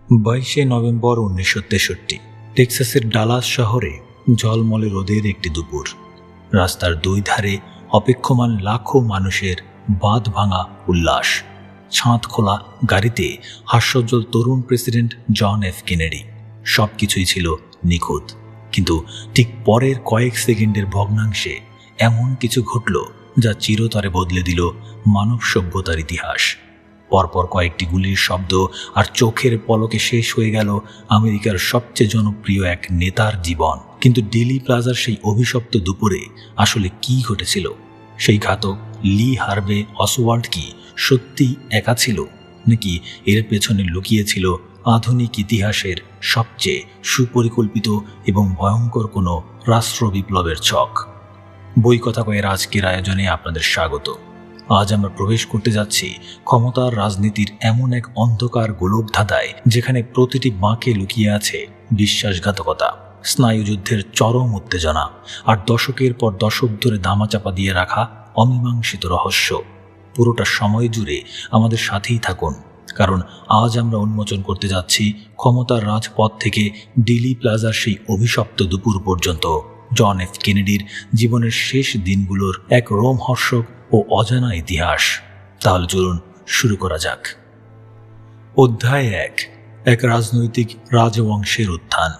22 November 1963 টেক্সাসের Dallas শহরে ঝলমলে রোদের একটি দুপুর। রাস্তার দুই ধারে অপেক্ষমান লাখো মানুষের বাঁধ ভাঙা উল্লাস। ছাদ খোলা গাড়িতে হাস্যোজ্জ্বল তরুণ প্রেসিডেন্ট জন এফ কেনেডি। সব কিছুই ছিল নিখুঁত, কিন্তু ঠিক পরের কয়েক সেকেন্ডের ভগ্নাংশে এমন কিছু ঘটল যা চিরতরে বদলে দিল মানব সভ্যতার ইতিহাস। পরপর কয়েকটি গুলির শব্দ আর চোখের পলকে শেষ হয়ে গেল আমেরিকার সবচেয়ে জনপ্রিয় এক নেতার জীবন। কিন্তু ডিলি প্লাজার সেই অভিশপ্ত দুপুরে আসলে কি ঘটেছিল? সেই ঘাতক লি হার্ভে অসওয়াল্ড কি সত্যিই একা ছিল, নাকি এর পেছনে লুকিয়েছিল আধুনিক ইতিহাসের সবচেয়ে সুপরিকল্পিত এবং ভয়ঙ্কর কোনো রাষ্ট্র বিপ্লবের ছক? বই কথা কয়ের আজকের আয়োজনে আপনাদের স্বাগত। আজ আমরা প্রবেশ করতে যাচ্ছি ক্ষমতার রাজনীতির এমন এক অন্ধকার গোলকধাঁধায় যেখানে প্রতিটি বাঁকে লুকিয়ে আছে বিশ্বাসঘাতকতা, স্নায়ুযুদ্ধের চরম উত্তেজনা আর দশকের পর দশক ধরে দামাচাপা দিয়ে রাখা অমীমাংসিত রহস্য। পুরোটা সময় জুড়ে আমাদের সাথেই থাকুন, কারণ আজ আমরা উন্মোচন করতে যাচ্ছি ক্ষমতার রাজপথ থেকে ডিলি প্লাজার সেই অভিশপ্ত দুপুর পর্যন্ত জন এফ কেনেডির জীবনের শেষ দিনগুলোর এক রোমহর্ষক ও অজানা ইতিহাস। তাহলে চলুন শুরু করা যাক। অধ্যায় 1, এক রাজনৈতিক রাজবংশের উত্থান।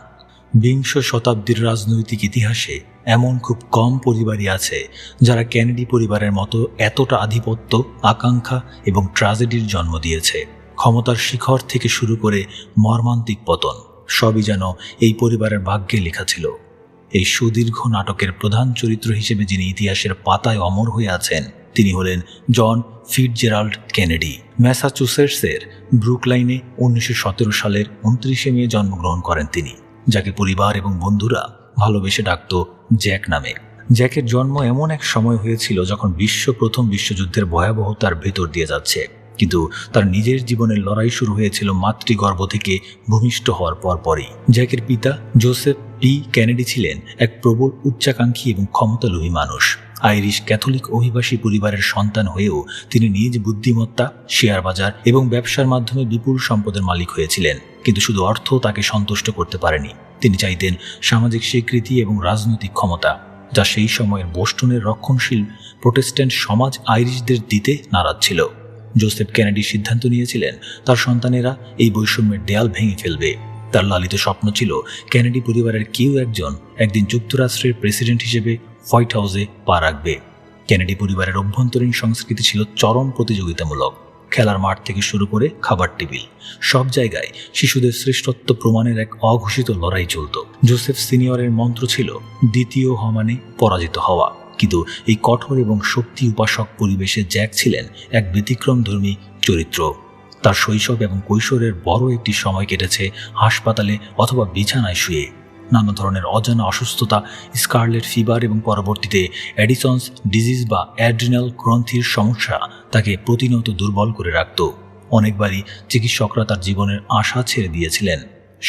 বিংশ শতাব্দীর রাজনৈতিক ইতিহাসে এমন খুব কম পরিবারই আছে যারা কেনেডি পরিবারের মতো এতটা আধিপত্য, আকাঙ্ক্ষা এবং ট্র্যাজেডির জন্ম দিয়েছে। ক্ষমতার শিখর থেকে শুরু করে মর্মান্তিক পতন, সবই যেন এই পরিবারের ভাগ্যে লেখা ছিল। এই সুদীর্ঘ নাটকের প্রধান চরিত্র হিসেবে যিনি ইতিহাসের পাতায় অমর হয়ে আছেন, তিনি হলেন জন ফিটজেরাল্ড কেনেডি। ম্যাসাচুসেটসের ব্রুকলাইনে 1917 সালের 29 মে জন্মগ্রহণ করেন তিনি, যাকে পরিবার এবং বন্ধুরা ভালোবেসে ডাকত জ্যাক নামে। জ্যাকের জন্ম এমন এক সময় হয়েছিল যখন প্রথম বিশ্বযুদ্ধের ভয়াবহতার ভেতর দিয়ে যাচ্ছে, কিন্তু তার নিজের জীবনের লড়াই শুরু হয়েছিল মাতৃগর্ভ থেকে ভূমিষ্ঠ হওয়ার পরপরই। জ্যাকের পিতা জোসেফ পি কেনেডি ছিলেন এক প্রবল উচ্চাকাঙ্ক্ষী এবং ক্ষমতালোভী মানুষ। আইরিশ ক্যাথলিক অভিবাসী পরিবারের সন্তান হয়েও তিনি নিজ বুদ্ধিমত্তা, শেয়ার বাজার এবং ব্যবসার মাধ্যমে বিপুল সম্পদের মালিক হয়েছিলেন। কিন্তু শুধু অর্থ তাকে সন্তুষ্ট করতে পারেনি। তিনি চাইতেন সামাজিক স্বীকৃতি এবং রাজনৈতিক ক্ষমতা, যা সেই সময়ের বোস্টনের রক্ষণশীল প্রোটেস্ট্যান্ট সমাজ আইরিশদের দিতে নারাজ ছিল। জোসেফ কেনেডি সিদ্ধান্ত নিয়েছিলেন তার সন্তানেরা এই বৈষম্যের দেয়াল ভেঙে ফেলবে। তার লালিত স্বপ্ন ছিল কেনেডি পরিবারের কেউ একদিন যুক্তরাষ্ট্রের প্রেসিডেন্ট হিসেবে হোয়াইট হাউসে পা রাখবে। কেনেডি পরিবারের অভ্যন্তরীণ সংস্কৃতি ছিল চরম প্রতিযোগিতামূলক। খেলার মাঠ থেকে শুরু করে খাবার টেবিল, সব জায়গায় শিশুদের শ্রেষ্ঠত্ব প্রমাণের এক অঘোষিত লড়াই চলত। জোসেফ সিনিয়রের মন্ত্র ছিল দ্বিতীয় হওয়া মানে পরাজিত হওয়া। কিন্তু এই কঠোর এবং শক্তি উপাসক পরিবেশে জ্যাক ছিলেন এক ব্যতিক্রমধর্মী চরিত্র। তার শৈশব এবং কৈশোরের বড় একটি সময় কেটেছে হাসপাতালে অথবা বিছানায় শুয়ে। নানা ধরনের অজানা অসুস্থতা, স্কারলেট ফিভার এবং পরবর্তীতে অ্যাডিসন্স ডিজিজ বা অ্যাড্রিনাল গ্রন্থির সমস্যা তাকে প্রতিনিয়ত দুর্বল করে রাখত। অনেকবারই চিকিৎসকরা তার জীবনের আশা ছেড়ে দিয়েছিলেন।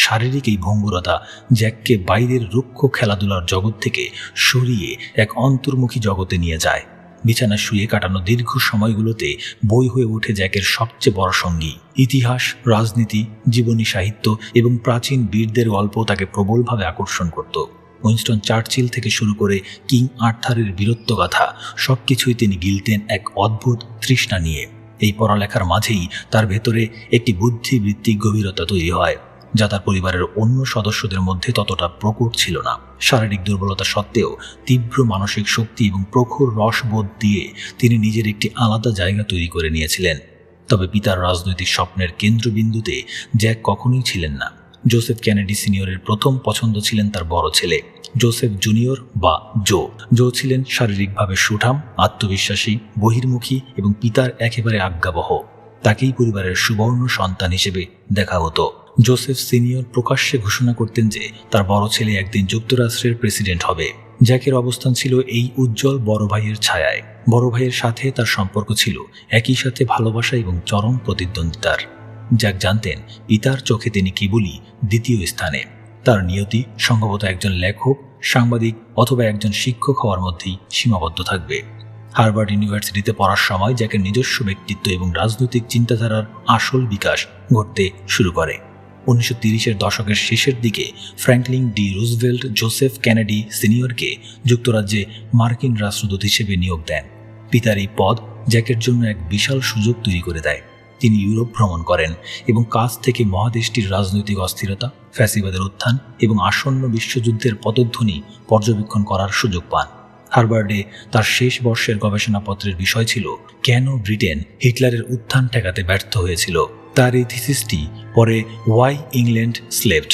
শারীরিক এই ভঙ্গুরতা জ্যাককে বাইরের রুক্ষ খেলাধুলার জগৎ থেকে সরিয়ে এক অন্তর্মুখী জগতে নিয়ে যায়। বিছানায় শুয়ে কাটানো দীর্ঘ সময়গুলোতে বই হয়ে ওঠে জ্যাকের সবচেয়ে বড় সঙ্গী। ইতিহাস, রাজনীতি, জীবনী সাহিত্য এবং প্রাচীন বীরদের গল্প তাকে প্রবলভাবে আকর্ষণ করত। উইনস্টন চার্চিল থেকে শুরু করে কিং আর্থারের বীরত্বগাথা, সবকিছুই তিনি গিলতেন এক অদ্ভুত তৃষ্ণা নিয়ে। এই পড়ালেখার মাঝেই তার ভেতরে একটি বুদ্ধিবৃত্তিক গভীরতা তৈরি হয়, যা তার পরিবারের অন্য সদস্যদের মধ্যে ততটা প্রকট ছিল না। শারীরিক দুর্বলতা সত্ত্বেও তীব্র মানসিক শক্তি এবং প্রখর রসবোধ দিয়ে তিনি নিজের একটি আলাদা জায়গা তৈরি করে নিয়েছিলেন। তবে পিতার রাজনৈতিক স্বপ্নের কেন্দ্রবিন্দুতে জ্যাক কখনোই ছিলেন না। জোসেফ কেনেডি সিনিয়রের প্রথম পছন্দ ছিলেন তার বড় ছেলে জোসেফ জুনিয়র বা জো ছিলেন শারীরিকভাবে সুঠাম, আত্মবিশ্বাসী, বহির্মুখী এবং পিতার একেবারে আজ্ঞাবহ। তাকেই পরিবারের সুবর্ণ সন্তান হিসেবে দেখা হতো। জোসেফ সিনিয়র প্রকাশ্যে ঘোষণা করতেন যে তার বড় ছেলে একদিন যুক্তরাষ্ট্রের প্রেসিডেন্ট হবে। জ্যাকের অবস্থান ছিল এই উজ্জ্বল বড় ভাইয়ের ছায়ায়। বড় ভাইয়ের সাথে তার সম্পর্ক ছিল একই সাথে ভালোবাসা এবং চরম প্রতিদ্বন্দ্বিতার। জ্যাক জানতেন পিতার চোখে তিনি কেবলই দ্বিতীয় স্থানে। তার নিয়তি সম্ভবত একজন লেখক, সাংবাদিক অথবা একজন শিক্ষক হওয়ার মধ্যেই সীমাবদ্ধ থাকবে। হার্ভার্ড ইউনিভার্সিটিতে পড়ার সময় জ্যাকের নিজস্ব ব্যক্তিত্ব এবং রাজনৈতিক চিন্তাধারার আসল বিকাশ ঘটতে শুরু করে। 1930-এর দশকের শেষের দিকে Franklin D Roosevelt Joseph Kennedy সিনিয়রকে যুক্তরাজ্যে মার্কিন রাষ্ট্রদূত হিসেবে নিয়োগ দেন। পিতার এই পদ জ্যাকের জন্য এক বিশাল সুযোগ তৈরি করে দেয়। তিনি ইউরোপ ভ্রমণ করেন এবং কাছ থেকে মহাদেশটির রাজনৈতিক অস্থিরতা, ফ্যাসিবাদের উত্থান এবং আসন্ন বিশ্বযুদ্ধের পদধ্বনি পর্যবেক্ষণ করার সুযোগ পান। হার্ভার্ডে তার শেষ বর্ষের গবেষণাপত্রের বিষয় ছিল কেন ব্রিটেন হিটলারের উত্থান ঠেকাতে ব্যর্থ হয়েছিল। তার এই থিসিসটি পরে ওয়াই ইংল্যান্ড স্লেভড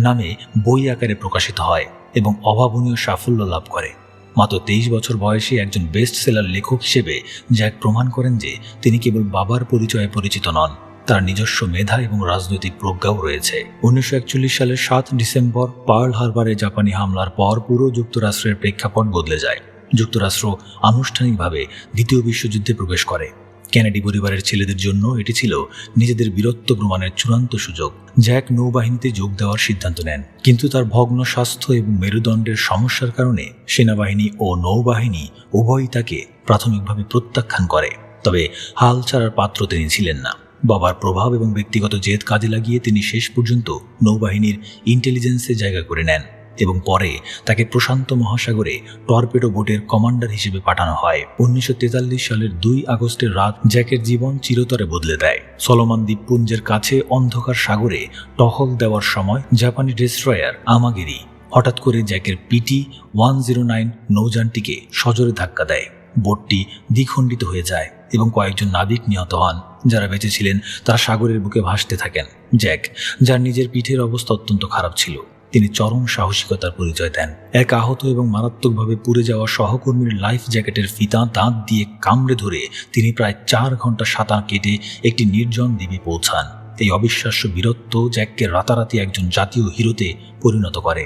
নামে বই আকারে প্রকাশিত হয় এবং অভাবনীয় সাফল্য লাভ করে। মাত্র 23 বছর বয়সী একজন বেস্ট সেলার লেখক হিসেবে জ্যাক প্রমাণ করেন যে তিনি কেবল বাবার পরিচয়ে পরিচিত নন, তার নিজস্ব মেধা এবং রাজনৈতিক প্রজ্ঞাও রয়েছে। 1941 সালের 7 ডিসেম্বর পার্ল হারবারে জাপানি হামলার পর পুরো যুক্তরাষ্ট্রের প্রেক্ষাপট বদলে যায়। যুক্তরাষ্ট্র আনুষ্ঠানিকভাবে দ্বিতীয় বিশ্বযুদ্ধে প্রবেশ করে। কেনেডি পরিবারের ছেলেদের জন্য এটি ছিল নিজেদের বীরত্ব প্রমাণের চূড়ান্ত সুযোগ। জ্যাক নৌবাহিনীতে যোগ দেওয়ার সিদ্ধান্ত নেন, কিন্তু তার ভগ্ন স্বাস্থ্য এবং মেরুদণ্ডের সমস্যার কারণে সেনাবাহিনী ও নৌবাহিনী উভয়ই তাকে প্রাথমিকভাবে প্রত্যাখ্যান করে। তবে হাল ছাড়ার পাত্র তিনি ছিলেন না। বাবার প্রভাব এবং ব্যক্তিগত জেদ কাজে লাগিয়ে তিনি শেষ পর্যন্ত নৌবাহিনীর ইন্টেলিজেন্সে জায়গা করে নেন এবং পরে তাকে প্রশান্ত মহাসাগরে টর্পেডো বোটের কমান্ডার হিসেবে পাঠানো হয়। 1943 সালের 2 আগস্টের রাত জ্যাকের জীবন চিরতরে বদলে দেয়। সলোমন দ্বীপপুঞ্জের কাছে অন্ধকার সাগরে টহল দেওয়ার সময় জাপানি ডেস্ট্রয়ার আমাগিরি হঠাৎ করে জ্যাকের PT-109 নৌযানটিকে সজোরে ধাক্কা দেয়। বোটটি দ্বিখণ্ডিত হয়ে যায় এবং কয়েকজন নাবিক নিহত হন। যারা বেঁচে ছিলেন তারা সাগরের বুকে ভাসতে থাকেন। জ্যাক, যার নিজের পিঠের অবস্থা অত্যন্ত খারাপ ছিল, তিনি চরম সাহসিকতার পরিচয় দেন। এক আহত এবং মারাত্মকভাবে পুড়ে যাওয়া সহকর্মীর লাইফ জ্যাকেটের ফিতা দাঁত দিয়ে কামড়ে ধরে তিনি প্রায় 4 ঘন্টা সাঁতার কেটে একটি নির্জন দ্বীপে পৌঁছান। এই অবিশ্বাস্য বীরত্ব জ্যাককে রাতারাতি একজন জাতীয় হিরোতে পরিণত করে।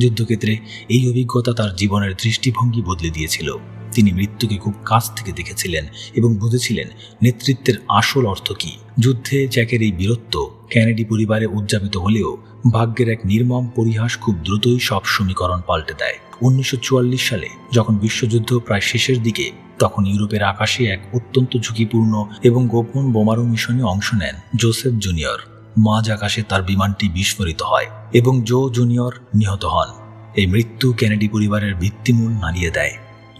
যুদ্ধক্ষেত্রে এই অভিজ্ঞতা তার জীবনের দৃষ্টিভঙ্গি বদলে দিয়েছিল। তিনি মৃত্যুকে খুব কাছ থেকে দেখেছিলেন এবং বুঝেছিলেন নেতৃত্বের আসল অর্থ কী। যুদ্ধে জ্যাকের এই বীরত্ব কেনেডি পরিবারে উদযাপিত হলেও ভাগ্যের এক নির্মম পরিহাস খুব দ্রুতই সব সমীকরণ পাল্টে দেয়। 1944 সালে যখন বিশ্বযুদ্ধ প্রায় শেষের দিকে, তখন ইউরোপের আকাশে এক অত্যন্ত ঝুঁকিপূর্ণ এবং গোপন বোমারু মিশনে অংশ নেন জোসেফ জুনিয়র। মাঝ আকাশে তার বিমানটি বিস্ফোরিত হয় এবং জো জুনিয়র নিহত হন। এই মৃত্যু কেনেডি পরিবারের ভিত্তিমূল নাড়িয়ে দেয়।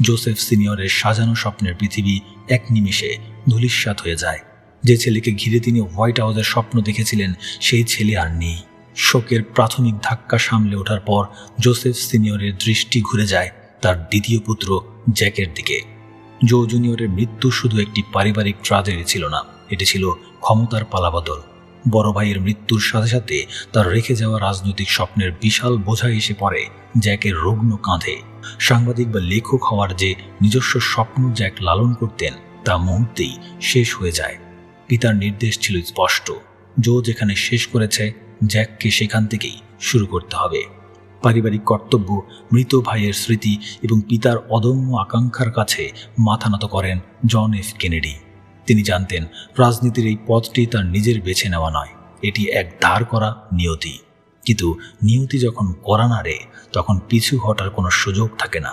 জোসেফ সিনিয়রের সাজানো স্বপ্নের পৃথিবী এক নিমিষে ধূলিসাৎ হয়ে যায়। যে ছেলেকে ঘিরে তিনি হোয়াইট হাউসের স্বপ্ন দেখেছিলেন, সেই ছেলে আর নেই। শোকের প্রাথমিক ধাক্কা সামলে ওঠার পর জোসেফ সিনিয়রের দৃষ্টি ঘুরে যায় তার দ্বিতীয় পুত্র জ্যাকের দিকে। জো জুনিয়রের মৃত্যু শুধু একটি পারিবারিক ট্র্যাজেডি ছিল না, এটি ছিল ক্ষমতার পালাবদল। বড় ভাইয়ের মৃত্যুর সাথে সাথে তার রেখে যাওয়া রাজনৈতিক স্বপ্নের বিশাল বোঝা এসে পড়ে জ্যাকের রুগ্ন কাঁধে। সাংবাদিক বা লেখক হওয়ার যে নিজস্ব স্বপ্ন জ্যাক লালন করতেন, তা মুহূর্তেই শেষ হয়ে যায়। পিতার নির্দেশ ছিল স্পষ্ট, জো যেখানে শেষ করেছে, জ্যাককে সেখান থেকেই শুরু করতে হবে। পারিবারিক কর্তব্য, মৃত ভাইয়ের স্মৃতি এবং পিতার অদম্য আকাঙ্ক্ষার কাছে মাথা নত করেন জন এফ কেনেডি। তিনি জানতেন রাজনীতির এই পথটি তার নিজের বেছে নেওয়া নয়, এটি এক দাঁড় করা নিয়তি। কিন্তু নিয়তি যখন কড়া নাড়ে, তখন পিছু হটার কোনো সুযোগ থাকে না।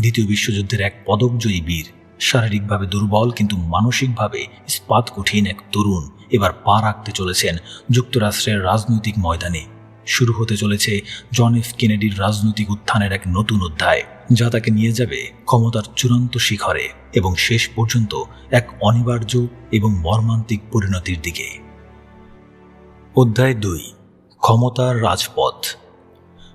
দ্বিতীয় বিশ্বযুদ্ধের এক পদকজয়ী বীর, শারীরিকভাবে দুর্বল কিন্তু মানসিকভাবে ইস্পাত কঠিন এক তরুণ এবার পা রাখতে চলেছেন যুক্তরাষ্ট্রের রাজনৈতিক ময়দানে। শুরু হতে চলেছে জন এফ কেনেডির রাজনৈতিক উত্থানের এক নতুন অধ্যায়, যা তাকে নিয়ে যাবে ক্ষমতার চূড়ান্ত শিখরে এবং শেষ পর্যন্ত এক অনিবার্য এবং মর্মান্তিক পরিণতির দিকে। অধ্যায় 2, ক্ষমতার রাজপথ।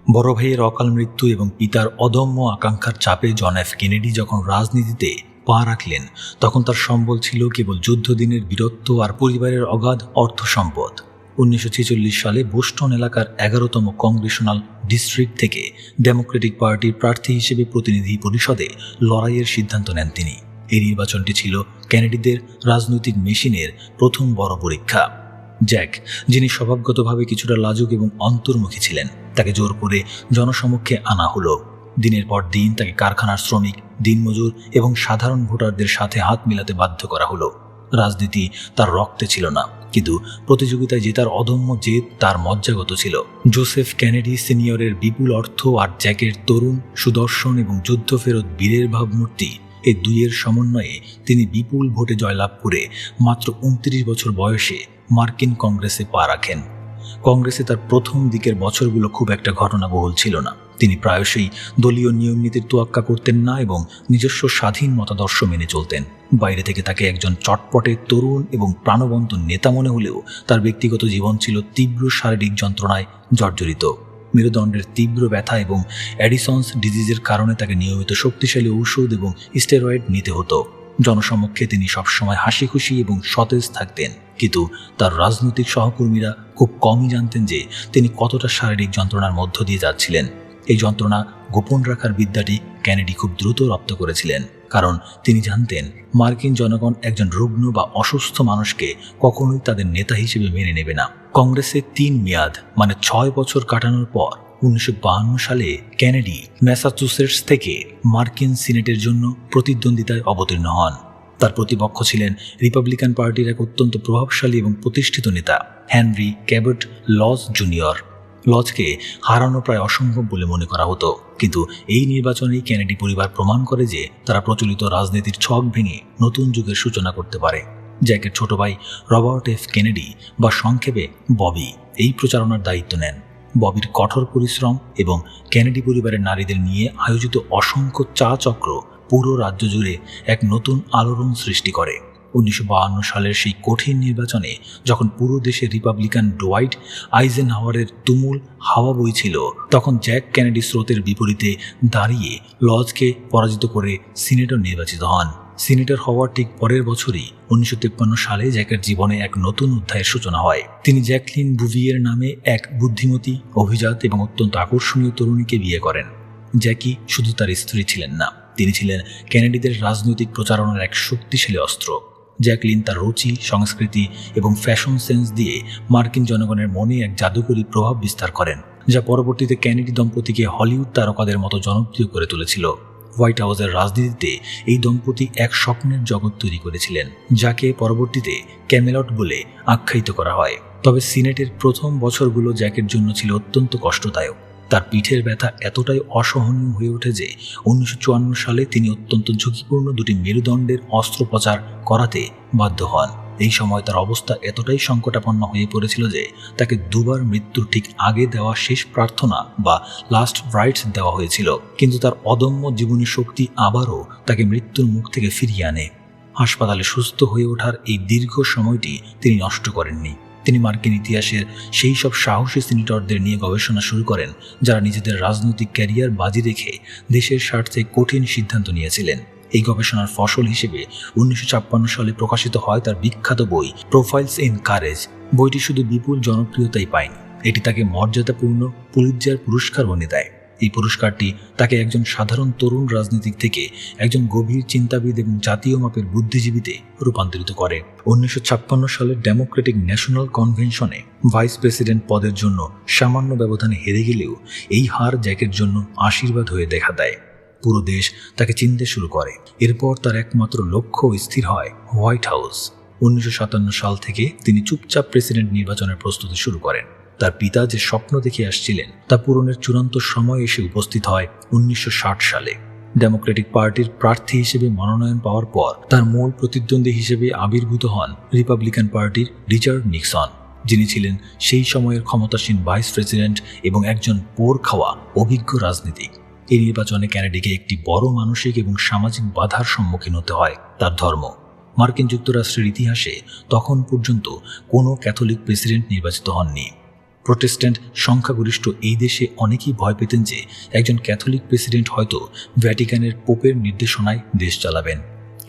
বড় ভাইয়ের অকাল মৃত্যু এবং পিতার অদম্য আকাঙ্ক্ষার চাপে জন এফ কেনেডি যখন রাজনীতিতে পা রাখলেন, তখন তার সম্বল ছিল কেবল যুদ্ধদিনের বীরত্ব আর পরিবারের অগাধ অর্থ সম্পদ। 1946 সালে বোস্টন এলাকার 11তম কংগ্রেশনাল ডিস্ট্রিক্ট থেকে ডেমোক্রেটিক পার্টির প্রার্থী হিসেবে প্রতিনিধি পরিষদে লড়াইয়ের সিদ্ধান্ত নেন তিনি। এই নির্বাচনটি ছিল কেনেডিদের রাজনৈতিক মেশিনের প্রথম বড় পরীক্ষা। জ্যাক, যিনি স্বভাবগতভাবে কিছুটা লাজুক এবং অন্তর্মুখী ছিলেন, তাকে জোর করে জনসমক্ষে আনা হলো। দিনের পর দিন তাকে কারখানার শ্রমিক, দিনমজুর এবং সাধারণ ভোটারদের সাথে হাত মিলাতে বাধ্য করা হলো। রাজনীতি তার রক্তে ছিল না, কিন্তু প্রতিযোগিতায় জেতার অদম্য জেদ তার মজ্জাগত ছিল। জোসেফ কেনেডি সিনিয়রের বিপুল অর্থ আর জ্যাকের তরুণ, সুদর্শন এবং যুদ্ধফেরত বীরের ভাবমূর্তি, এই দুইয়ের সমন্বয়ে তিনি বিপুল ভোটে জয়লাভ করে মাত্র 29 বছর বয়সে মার্কিন কংগ্রেসে পা রাখেন। কংগ্রেসে তার প্রথম দিকের বছরগুলো খুব একটা ঘটনাবহুল ছিল না। তিনি প্রায়শই দলীয় নিয়ম নীতির তোয়াক্কা করতেন না এবং নিজস্ব স্বাধীন মতাদর্শ মেনে চলতেন। বাইরে থেকে তাকে একজন চটপটে, তরুণ এবং প্রাণবন্ত নেতা মনে হলেও তার ব্যক্তিগত জীবন ছিল তীব্র শারীরিক যন্ত্রণায় জর্জরিত। মেরুদণ্ডের তীব্র ব্যথা এবং অ্যাডিসন্স ডিজিজের কারণে তাকে নিয়মিত শক্তিশালী ঔষধ এবং স্টেরয়েড নিতে হতো। জনসমক্ষে তিনি সবসময় হাসি খুশি এবং সতেজ থাকতেন, কিন্তু তার রাজনৈতিক সহকর্মীরা খুব কমই জানতেন যে তিনি কতটা শারীরিক যন্ত্রণার মধ্য দিয়ে যাচ্ছিলেন। এই যন্ত্রণা গোপন রাখার বিদ্যাটি কেনেডি খুব দ্রুত রপ্ত করেছিলেন, কারণ তিনি জানতেন মার্কিন জনগণ একজন রুগ্ন বা অসুস্থ মানুষকে কখনোই তাদের নেতা হিসেবে মেনে নেবে না। কংগ্রেসে 3 মেয়াদ মানে 6 বছর কাটানোর পর 1952 সালে কেনেডি ম্যাসাচুসেটস থেকে মার্কিন সিনেটের জন্য প্রতিদ্বন্দ্বিতায় অবতীর্ণ হন। তার প্রতিপক্ষ ছিলেন রিপাবলিকান পার্টির এক অত্যন্ত প্রভাবশালী এবং প্রতিষ্ঠিত নেতা হেনরি ক্যাবট লজ জুনিয়র। লজকে হারানো প্রায় অসম্ভব বলে মনে করা হতো, কিন্তু এই নির্বাচনেই কেনেডি পরিবার প্রমাণ করে যে তারা প্রচলিত রাজনীতির ছক ভেঙে নতুন যুগের সূচনা করতে পারে। জ্যাকের ছোট ভাই রবার্ট এফ কেনেডি বা সংক্ষেপে ববি এই প্রচারণার দায়িত্ব নেন। ববির কঠোর পরিশ্রম এবং কেনেডি পরিবারের নারীদের নিয়ে আয়োজিত অসংখ্য চা চক্র পুরো রাজ্য জুড়ে এক নতুন আলোড়ন সৃষ্টি করে। 1952 সালের সেই কঠিন নির্বাচনে যখন পুরো দেশে রিপাবলিকান ডোয়াইট আইজেনহাওয়ারের তুমুল হাওয়া বইছিল, তখন জ্যাক কেনেডি স্রোতের বিপরীতে দাঁড়িয়ে লজকে পরাজিত করে সিনেটর নির্বাচিত হন। সিনেটর হওয়ার ঠিক পরের বছরই 1953 সালে জ্যাকের জীবনে এক নতুন অধ্যায়ের সূচনা হয়। তিনি জ্যাকলিন বুভিয়ের নামে এক বুদ্ধিমতী, অভিজাত এবং অত্যন্ত আকর্ষণীয় তরুণীকে বিয়ে করেন। জ্যাকি শুধু তার স্ত্রী ছিলেন না, তিনি ছিলেন কেনেডিদের রাজনৈতিক প্রচারণার এক শক্তিশালী অস্ত্র। জ্যাকলিন তার রুচি, সংস্কৃতি এবং ফ্যাশন সেন্স দিয়ে মার্কিন জনগণের মনে এক জাদুকরী প্রভাব বিস্তার করেন, যা পরবর্তীতে কেনেডি দম্পতিকে হলিউড তারকাদের মতো জনপ্রিয় করে তুলেছিল। হোয়াইট হাউসের রাজনীতিতে এই দম্পতি এক স্বপ্নের জগৎ তৈরি করেছিলেন, যাকে পরবর্তীতে ক্যামেলট বলে আখ্যায়িত করা হয়। তবে সিনেটের প্রথম বছরগুলো জ্যাকের জন্য ছিল অত্যন্ত কষ্টদায়ক। তার পিঠের ব্যথা এতটাই অসহনীয় হয়ে ওঠে যে 1954 সালে তিনি অত্যন্ত ঝুঁকিপূর্ণ 2টি মেরুদণ্ডের অস্ত্রোপচার করাতে বাধ্য হন। এই সময় তার অবস্থা এতটাই সংকটাপন্ন হয়ে পড়েছিল যে তাকে 2বার মৃত্যুর ঠিক আগে দেওয়া শেষ প্রার্থনা বা লাস্ট রাইটস দেওয়া হয়েছিল, কিন্তু তার অদম্য জীবনী শক্তি আবারও তাকে মৃত্যুর মুখ থেকে ফিরিয়ে আনে। হাসপাতালে সুস্থ হয়ে ওঠার এই দীর্ঘ সময়টি তিনি নষ্ট করেননি। তিনি মার্কিন ইতিহাসের সেই সব সাহসী সিনেটরদের নিয়ে গবেষণা শুরু করেন যারা নিজেদের রাজনৈতিক ক্যারিয়ার বাজি রেখে দেশের স্বার্থে কঠিন সিদ্ধান্ত নিয়েছিলেন। এই গবেষণার ফসল হিসেবে 1956 সালে প্রকাশিত হয় তার বিখ্যাত বই প্রোফাইলস ইন কারেজ। বইটি শুধু বিপুল জনপ্রিয়তাই পায়নি, এটি তাকে মর্যাদাপূর্ণ পুলিৎজার পুরস্কার এনে দেয়। এই পুরস্কারটি তাকে একজন সাধারণ তরুণ রাজনীতিক থেকে একজন গভীর চিন্তাবিদ এবং জাতীয় মাপের বুদ্ধিজীবীতে রূপান্তরিত করে। 1956 সালের ডেমোক্রেটিক ন্যাশনাল কনভেনশনে ভাইস প্রেসিডেন্ট পদের জন্য সামান্য ব্যবধানে হেরে গেলেও এই হার জ্যাকের জন্য আশীর্বাদ হয়ে দেখা দেয়। পুরো দেশ তাকে চিনতে শুরু করে। এরপর তার একমাত্র লক্ষ্য স্থির হয় হোয়াইট হাউস। 1957 সাল থেকে তিনি চুপচাপ প্রেসিডেন্ট নির্বাচনের প্রস্তুতি শুরু করেন। তার পিতা যে স্বপ্ন দেখে আসছিলেন তা পূরণের চূড়ান্ত সময় এসে উপস্থিত হয় 1960 সালে। ডেমোক্রেটিক পার্টির প্রার্থী হিসেবে মনোনয়ন পাওয়ার পর তার মূল প্রতিদ্বন্দ্বী হিসেবে আবির্ভূত হন রিপাবলিকান পার্টির রিচার্ড নিক্সন, যিনি ছিলেন সেই সময়ের ক্ষমতাসীন ভাইস প্রেসিডেন্ট এবং একজন পোর খাওয়া অভিজ্ঞ রাজনীতিক। এই নির্বাচনে কেনেডিকে একটি বড় মানসিক এবং সামাজিক বাধার সম্মুখীন হতে হয়। তার ধর্ম। মার্কিন যুক্তরাষ্ট্রের ইতিহাসে তখন পর্যন্ত কোনো ক্যাথলিক প্রেসিডেন্ট নির্বাচিত হননি। প্রোটেস্ট্যান্ট সংখ্যাগরিষ্ঠ এই দেশে অনেকেই ভয় পেতেন যে একজন ক্যাথলিক প্রেসিডেন্ট হয়তো ভ্যাটিকানের পোপের নির্দেশনায় দেশ চালাবেন।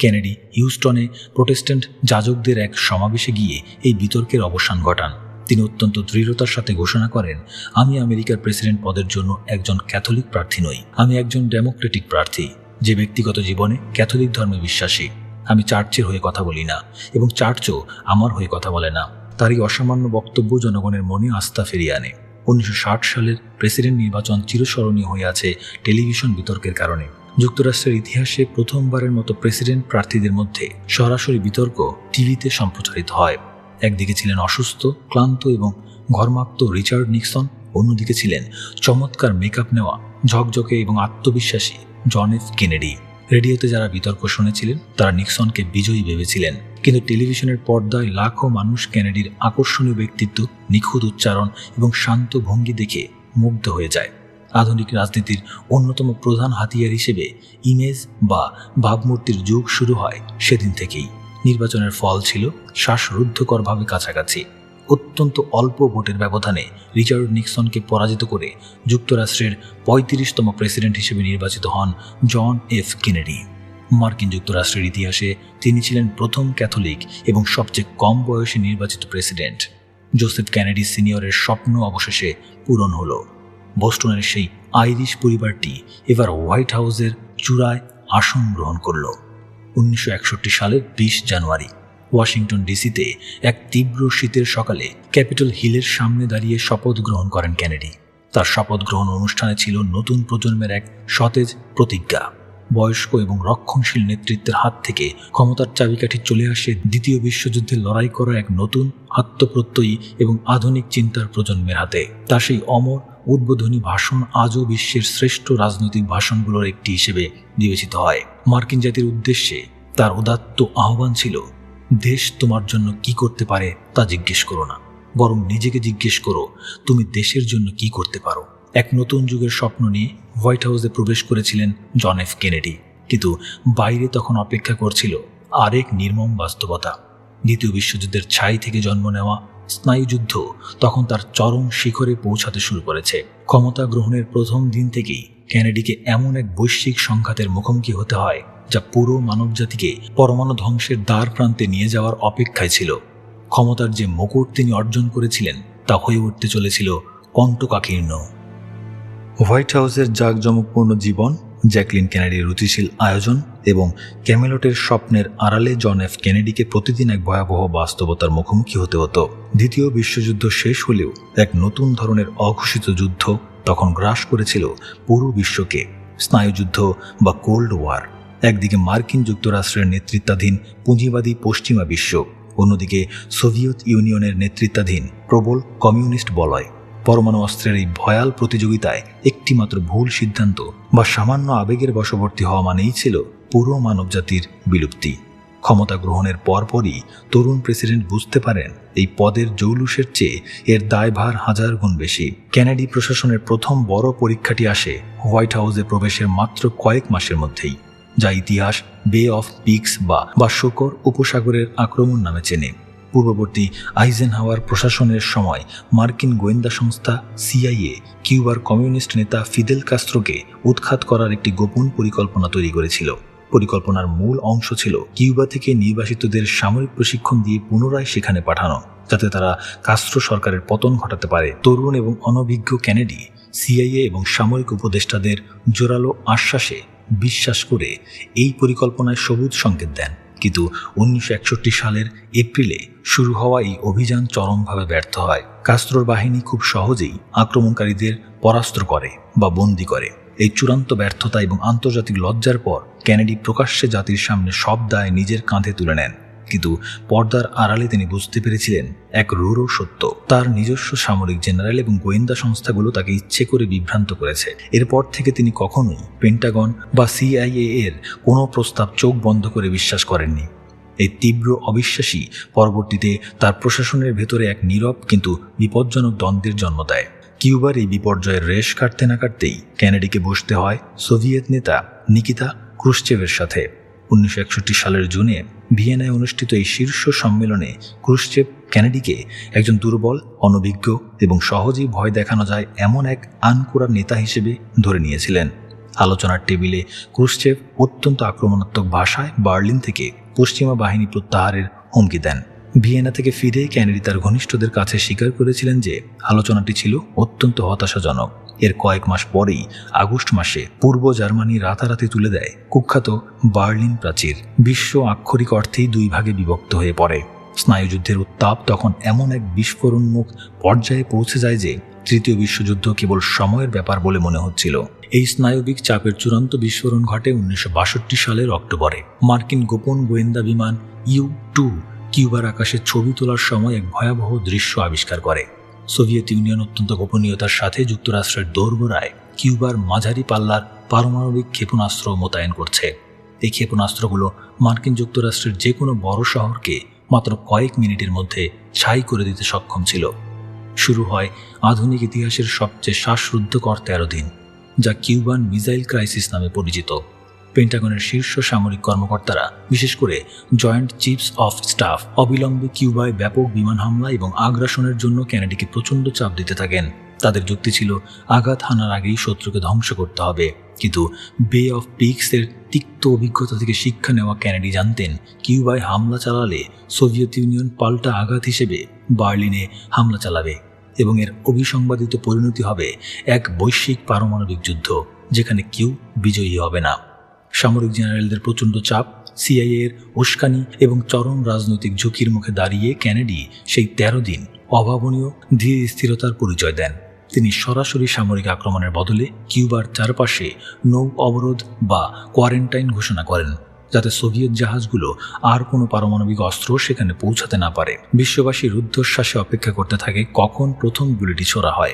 কেনেডি হিউস্টনে প্রোটেস্ট্যান্ট যাজকদের এক সমাবেশে গিয়ে এই বিতর্কের অবসান ঘটান। তিনি অত্যন্ত দৃঢ়তার সাথে ঘোষণা করেন, আমি আমেরিকার প্রেসিডেন্ট পদের জন্য একজন ক্যাথলিক প্রার্থী নই, আমি একজন ডেমোক্রেটিক প্রার্থী যে ব্যক্তিগত জীবনে ক্যাথলিক ধর্মে বিশ্বাসী। আমি চার্চের হয়ে কথা বলি না এবং চার্চও আমার হয়ে কথা বলে না। তার এই অসামান্য বক্তব্য জনগণের মনে আস্থা ফিরিয়ে আনে। 1960 সালের প্রেসিডেন্ট নির্বাচন চিরস্মরণীয় হয়ে আছে টেলিভিশন বিতর্কের কারণে। যুক্তরাষ্ট্রের ইতিহাসে প্রথমবারের মতো প্রেসিডেন্ট প্রার্থীদের মধ্যে সরাসরি বিতর্ক টিভিতে সম্প্রচারিত হয়। একদিকে ছিলেন অসুস্থ, ক্লান্ত এবং ঘর্মাক্ত রিচার্ড নিক্সন, অন্যদিকে ছিলেন চমৎকার মেকআপ নেওয়া, ঝকঝকে এবং আত্মবিশ্বাসী জন এফ কেনেডি। রেডিওতে যারা বিতর্ক শুনেছিলেন তারা নিক্সনকে বিজয়ী ভেবেছিলেন, কিন্তু টেলিভিশনের পর্দায় লাখো মানুষ কেনেডির আকর্ষণীয় ব্যক্তিত্ব, নিখুঁত উচ্চারণ এবং শান্ত ভঙ্গি দেখে মুগ্ধ হয়ে যায়। আধুনিক রাজনীতির অন্যতম প্রধান হাতিয়ার হিসেবে ইমেজ বা ভাবমূর্তির যুগ শুরু হয় সেদিন থেকেই। নির্বাচনের ফল ছিল শ্বাসরুদ্ধকরভাবে কাছাকাছি। অত্যন্ত অল্প ভোটের ব্যবধানে রিচার্ড নিক্সনকে পরাজিত করে যুক্তরাষ্ট্রের 35তম প্রেসিডেন্ট হিসেবে নির্বাচিত হন জন এফ কেনেডি। মার্কিন যুক্তরাষ্ট্রের ইতিহাসে তিনি ছিলেন প্রথম ক্যাথলিক এবং সবচেয়ে কম বয়সে নির্বাচিত প্রেসিডেন্ট। জোসেফ কেনেডি সিনিয়রের স্বপ্ন অবশেষে পূরণ হলো। বোস্টনের সেই আইরিশ পরিবারটি এবার হোয়াইট হাউসের চূড়ায় আসন গ্রহণ করল। 1961 সালের 20 জানুয়ারি ওয়াশিংটন ডিসিতে এক তীব্র শীতের সকালে ক্যাপিটল হিলের সামনে দাঁড়িয়ে শপথ গ্রহণ করেন কেনেডি। তার শপথ গ্রহণ অনুষ্ঠানে ছিল নতুন প্রজন্মের এক সতেজ প্রতিজ্ঞা। বয়স্ক এবং রক্ষণশীল নেতৃত্বের হাত থেকে ক্ষমতার চাবিকাঠি চলে আসে দ্বিতীয় বিশ্বযুদ্ধে লড়াই করা এক নতুন আত্মপ্রত্যয়ী এবং আধুনিক চিন্তার প্রজন্মের হাতে। তার সেই অমর উদ্বোধনী ভাষণ আজও বিশ্বের শ্রেষ্ঠ রাজনৈতিক ভাষণগুলোর একটি হিসেবে বিবেচিত হয়। মার্কিন জাতির উদ্দেশ্যে তার উদাত্ত আহ্বান ছিল, দেশ তোমার জন্য কি করতে পারে তা জিজ্ঞেস করো না, বরং নিজেকে জিজ্ঞেস করো তুমি দেশের জন্য কি করতে পারো। এক নতুন যুগের স্বপ্ন নিয়ে হোয়াইট হাউসে প্রবেশ করেছিলেন জন এফ কেনেডি, কিন্তু বাইরে তখন অপেক্ষা করছিল আরেক নির্মম বাস্তবতা। দ্বিতীয় বিশ্বযুদ্ধের ছাই থেকে জন্ম নেওয়া স্নায়ুযুদ্ধ তখন তার চরম শিখরে পৌঁছাতে শুরু করেছে। ক্ষমতা গ্রহণের প্রথম দিন থেকেই কেনেডিকে এমন এক বৈশ্বিক সংঘাতের মুখোমুখি হতে হয় যা পুরো মানবজাতিকে পরমাণু ধ্বংসের দ্বার প্রান্তে নিয়ে যাওয়ার অপেক্ষায় ছিল। ক্ষমতার যে মুকুট তিনি অর্জন করেছিলেন তা হয়ে উঠতে চলেছিল কণ্টকাকীর্ণ। হোয়াইট হাউসের জাঁকজমকপূর্ণ জীবন, জ্যাকলিন কেনেডির রুচিশীল আয়োজন এবং ক্যামেলটের স্বপ্নের আড়ালে জন এফ কেনেডিকে প্রতিদিন এক ভয়াবহ বাস্তবতার মুখোমুখি হতে হতো। দ্বিতীয় বিশ্বযুদ্ধ শেষ হলেও এক নতুন ধরনের অঘোষিত যুদ্ধ তখন গ্রাস করেছিল পুরো বিশ্বকে। স্নায়ুযুদ্ধ বা কোল্ড ওয়ার। একদিকে মার্কিন যুক্তরাষ্ট্রের নেতৃত্বাধীন পুঁজিবাদী পশ্চিমা বিশ্ব, অন্যদিকে সোভিয়েত ইউনিয়নের নেতৃত্বাধীন প্রবল কমিউনিস্ট বলয়। পরমাণু অস্ত্রের এই ভয়াল প্রতিযোগিতায় একটিমাত্র ভুল সিদ্ধান্ত বা সামান্য আবেগের বশবর্তী হওয়া মানেই ছিল পুরো মানবজাতির বিলুপ্তি। ক্ষমতা গ্রহণের পরপরই তরুণ প্রেসিডেন্ট বুঝতে পারেন এই পদের জৌলুসের চেয়ে এর দায়ভার 1000 গুণ বেশি। কেনেডি প্রশাসনের প্রথম বড় পরীক্ষাটি আসে হোয়াইট হাউসে প্রবেশের মাত্র কয়েক মাসের মধ্যেই, যা ইতিহাস বে অফ পিগস বা শোকর উপসাগরের আক্রমণ নামে চেনে। পূর্ববর্তী আইজেনহাওয়ার প্রশাসনের সময় মার্কিন গোয়েন্দা সংস্থা সিআইএ কিউবার কমিউনিস্ট নেতা ফিদেল কাস্ত্রোকে উৎখাত করার একটি গোপন পরিকল্পনা তৈরি করেছিল। পরিকল্পনার মূল অংশ ছিল কিউবা থেকে নির্বাসিতদের সামরিক প্রশিক্ষণ দিয়ে পুনরায় সেখানে পাঠানো, যাতে তারা কাস্ত্রো সরকারের পতন ঘটাতে পারে। তরুণ এবং অনভিজ্ঞ কেনেডি সিআইএ এবং সামরিক উপদেষ্টাদের জোরালো আশ্বাসে বিশ্বাস করে এই পরিকল্পনায় সবুজ সংকেত দেন। কিন্তু 1961 সালের এপ্রিলে শুরু হওয়া এই অভিযান চরমভাবে ব্যর্থ হয়। কাস্ত্রোর বাহিনী খুব সহজেই আক্রমণকারীদের পরাস্ত করে বা বন্দী করে। এই চূড়ান্ত ব্যর্থতা এবং আন্তর্জাতিক লজ্জার পর কেনেডি প্রকাশ্যে জাতির সামনে সব দায় নিজের কাঁধে তুলে নেন। কিন্তু পর্দার আড়ালে তিনি বুঝতে পেরেছিলেন এক রূঢ় সত্য। তার নিজস্ব সামরিক জেনারেল এবং গোয়েন্দা সংস্থাগুলো তাকে ইচ্ছে করে বিভ্রান্ত করেছে। এরপর থেকে তিনি কখনোই পেন্টাগন বা সিআইএ এর কোনো প্রস্তাব চোখ বন্ধ করে বিশ্বাস করেননি। এই তীব্র অবিশ্বাসী পরবর্তীতে তার প্রশাসনের ভেতরে এক নীরব কিন্তু বিপজ্জনক দ্বন্দ্বের জন্ম দেয়। কিউবার এই বিপর্যয়ের রেশ কাটতে না কাটতেই কেনেডিকে বসতে হয় সোভিয়েত নেতা নিকিতা ক্রুশ্চেভের সাথে। 1961 সালের জুনে ভিয়েনায় অনুষ্ঠিত এই শীর্ষ সম্মেলনে ক্রুশ্চেভ কেনেডিকে একজন দুর্বল, অনভিজ্ঞ এবং সহজেই ভয় দেখানো যায় এমন এক আনকোড়া নেতা হিসেবে ধরে নিয়েছিলেন। আলোচনার টেবিলে ক্রুশ্চেভ অত্যন্ত আক্রমণাত্মক ভাষায় বার্লিন থেকে পশ্চিমা বাহিনী প্রত্যাহারের হুমকি দেন। ভিয়েনা থেকে ফিরে কেনেডি তার ঘনিষ্ঠদের কাছে স্বীকার করেছিলেন যে আলোচনাটি ছিল অত্যন্ত হতাশাজনক। এর কয়েক মাস পরেই আগস্ট মাসে পূর্ব জার্মানি রাতারাতি তুলে দেয় কুখ্যাত বার্লিন প্রাচীর। বিশ্ব আক্ষরিক অর্থেই দুই ভাগে বিভক্ত হয়ে পড়ে। স্নায়ুযুদ্ধের উত্তাপ তখন এমন এক বিস্ফোরণমুখ পর্যায়ে পৌঁছে যায় যে তৃতীয় বিশ্বযুদ্ধ কেবল সময়ের ব্যাপার বলে মনে হচ্ছিল। এই স্নায়বিক চাপের চূড়ান্ত বিস্ফোরণ ঘটে 1962 সালের অক্টোবরে। মার্কিন গোপন গোয়েন্দা বিমান U-2 কিউবার আকাশে ছবি তোলার সময় এক ভয়াবহ দৃশ্য আবিষ্কার করে। সোভিয়েত ইউনিয়ন অত্যন্ত গোপনীয়তার সাথে যুক্তরাষ্ট্রের দোরগোড়ায় কিউবার মাঝারি পাল্লার পারমাণবিক ক্ষেপণাস্ত্র মোতায়েন করছে। এই ক্ষেপণাস্ত্রগুলো মার্কিন যুক্তরাষ্ট্রের যে কোনো বড় শহরকে মাত্র কয়েক মিনিটের মধ্যে ছাই করে দিতে সক্ষম ছিল। শুরু হয় আধুনিক ইতিহাসের সবচেয়ে শ্বাসরুদ্ধকর 13 দিন, যা কিউবান মিসাইল ক্রাইসিস নামে পরিচিত। পেন্টাগনের শীর্ষ সামরিক কর্মকর্তারা, বিশেষ করে জয়েন্ট চিফস অফ স্টাফ, অবিলম্বে কিউবায় ব্যাপক বিমান হামলা এবং আগ্রাসনের জন্য কেনেডিকে প্রচণ্ড চাপ দিতে থাকেন। তাদের যুক্তি ছিল আঘাত হানার আগেই শত্রুকে ধ্বংস করতে হবে। কিন্তু বে অফ পিক্সের তিক্ত অভিজ্ঞতা থেকে শিক্ষা নেওয়া কেনেডি জানতেন, কিউবায় হামলা চালালে সোভিয়েত ইউনিয়ন পাল্টা আঘাত হিসেবে বার্লিনে হামলা চালাবে এবং এর অবিসংবাদিত পরিণতি হবে এক বৈশ্বিক পারমাণবিক যুদ্ধ, যেখানে কেউ বিজয়ী হবে না। সামরিক জেনারেলদের প্রচণ্ড চাপ, সিআইএ এর উস্কানি এবং চরম রাজনৈতিক ঝুঁকির মুখে দাঁড়িয়ে কেনেডি সেই 13 দিন অভাবনীয় ধীর স্থিরতার পরিচয় দেন। তিনি সরাসরি সামরিক আক্রমণের বদলে কিউবার চারপাশে নৌ অবরোধ বা কোয়ারেন্টাইন ঘোষণা করেন, যাতে সোভিয়েত জাহাজগুলো আর কোনো পারমাণবিক অস্ত্র সেখানে পৌঁছাতে না পারে। বিশ্ববাসী রুদ্ধশ্বাসে অপেক্ষা করতে থাকে কখন প্রথম গুলিটি ছোড়া হয়।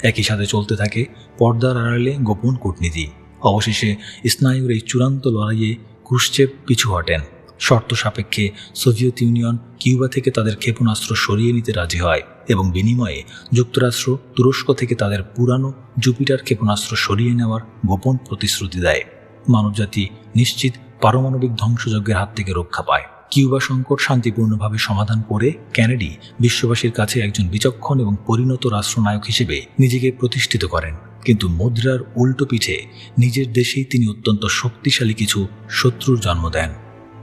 একই সাথে চলতে থাকে পর্দার আড়ালে গোপন কূটনীতি। অবশেষে স্নায়ুর এই চূড়ান্ত লড়াইয়ে ক্রুশ্চেভ পিছু হটেন। শর্ত সাপেক্ষে সোভিয়েত ইউনিয়ন কিউবা থেকে তাদের ক্ষেপণাস্ত্র সরিয়ে নিতে রাজি হয় এবং বিনিময়ে যুক্তরাষ্ট্র তুরস্ক থেকে তাদের পুরানো জুপিটার ক্ষেপণাস্ত্র সরিয়ে নেওয়ার গোপন প্রতিশ্রুতি দেয়। মানবজাতি নিশ্চিত পারমাণবিক ধ্বংসযজ্ঞের হাত থেকে রক্ষা পায়। কিউবা সংকট শান্তিপূর্ণভাবে সমাধান করে কেনেডি বিশ্ববাসীর কাছে একজন বিচক্ষণ এবং পরিণত রাষ্ট্রনায়ক হিসেবে নিজেকে প্রতিষ্ঠিত করেন। কিন্তু মুদ্রার উল্টো পিঠে নিজের দেশেই তিনি অত্যন্ত শক্তিশালী কিছু শত্রুর জন্ম দেন।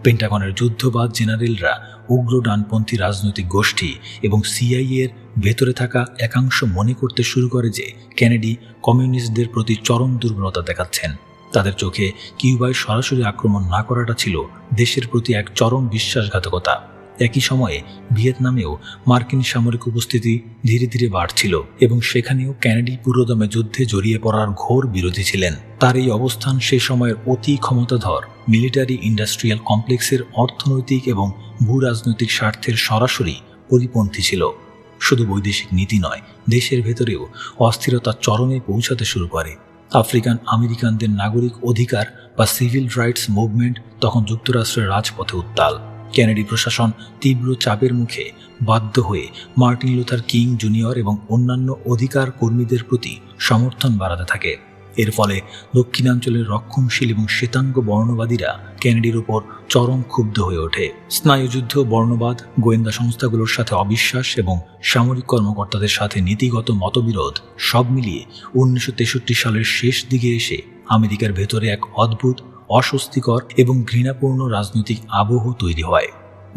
পেন্টাগনের যুদ্ধবাদ জেনারেলরা, উগ্র ডানপন্থী রাজনৈতিক গোষ্ঠী এবং সিআইএ এর ভেতরে থাকা একাংশ মনে করতে শুরু করে যে কেনেডি কমিউনিস্টদের প্রতি চরম দুর্বলতা দেখাচ্ছেন। তাদের চোখে কিউবায় সরাসরি আক্রমণ না করাটা ছিল দেশের প্রতি এক চরম বিশ্বাসঘাতকতা। একই সময়ে ভিয়েতনামেও মার্কিন সামরিক উপস্থিতি ধীরে ধীরে বাড়ছিল এবং সেখানেও কেনেডি পুরোদমে যুদ্ধে জড়িয়ে পড়ার ঘোর বিরোধী ছিলেন। তার এই অবস্থান সে সময়ের অতি ক্ষমতাধর মিলিটারি ইন্ডাস্ট্রিয়াল কমপ্লেক্সের অর্থনৈতিক এবং ভূরাজনৈতিক স্বার্থের সরাসরি পরিপন্থী ছিল। শুধু বৈদেশিক নীতি নয়, দেশের ভেতরেও অস্থিরতা চরমে পৌঁছাতে শুরু করে। আফ্রিকান আমেরিকানদের নাগরিক অধিকার বা সিভিল রাইটস মুভমেন্ট তখন যুক্তরাষ্ট্রের রাজপথে উত্তাল। কেনেডি প্রশাসন তীব্র চাপের মুখে বাধ্য হয়ে মার্টিন লুথার কিং জুনিয়র এবং অন্যান্য অধিকার কর্মীদের প্রতি সমর্থন বাড়াতে থাকে। এর ফলে দক্ষিণাঞ্চলের রক্ষণশীল এবং শ্বেতাঙ্গ বর্ণবাদীরা কেনেডির উপর চরম ক্ষুব্ধ হয়ে ওঠে। স্নায়ুযুদ্ধ, বর্ণবাদ, গোয়েন্দা সংস্থাগুলোর সাথে অবিশ্বাস এবং সামরিক কর্মকর্তাদের সাথে নীতিগত মতবিরোধ সব মিলিয়ে 1963 সালের শেষ দিকে এসে আমেরিকার ভেতরে এক অদ্ভুত, অস্বস্তিকর এবং ঘৃণাপূর্ণ রাজনৈতিক আবহ তৈরি হয়।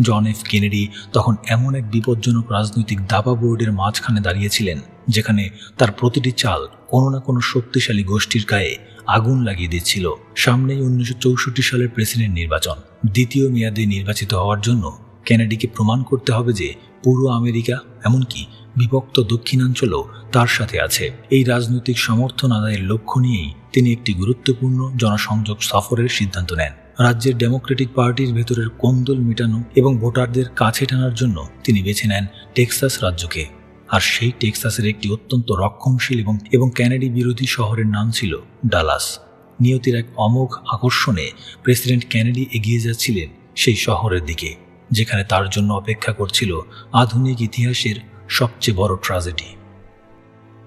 জন এফ কেনেডি তখন এমন এক বিপজ্জনক রাজনৈতিক দাবা বোর্ডের মাঝখানে দাঁড়িয়েছিলেন, যেখানে তার প্রতিটি চাল কোনো না কোনো শক্তিশালী গোষ্ঠীর গায়ে আগুন লাগিয়ে দিচ্ছিল। সামনেই 1964 সালের প্রেসিডেন্ট নির্বাচন। দ্বিতীয় মেয়াদে নির্বাচিত হওয়ার জন্য কেনেডিকে প্রমাণ করতে হবে যে পুরো আমেরিকা, এমনকি বিভক্ত দক্ষিণাঞ্চলও তার সাথে আছে। এই রাজনৈতিক সমর্থন আদায়ের লক্ষ্য নিয়েই তিনি একটি গুরুত্বপূর্ণ জনসংযোগ সফরের সিদ্ধান্ত নেন। রাজ্যের ডেমোক্রেটিক পার্টির ভেতরের কোন্দল মেটানো এবং ভোটারদের কাছে টানার জন্য তিনি বেছে নেন টেক্সাস রাজ্যকে। আর সেই টেক্সাসের একটি অত্যন্ত রক্ষণশীল এবং কেনেডি বিরোধী শহরের নাম ছিল ডালাস। নিয়তির এক অমোঘ আকর্ষণে প্রেসিডেন্ট কেনেডি এগিয়ে যাচ্ছিলেন সেই শহরের দিকে, যেখানে তার জন্য অপেক্ষা করছিল আধুনিক ইতিহাসের সবচেয়ে বড় ট্র্যাজেডি।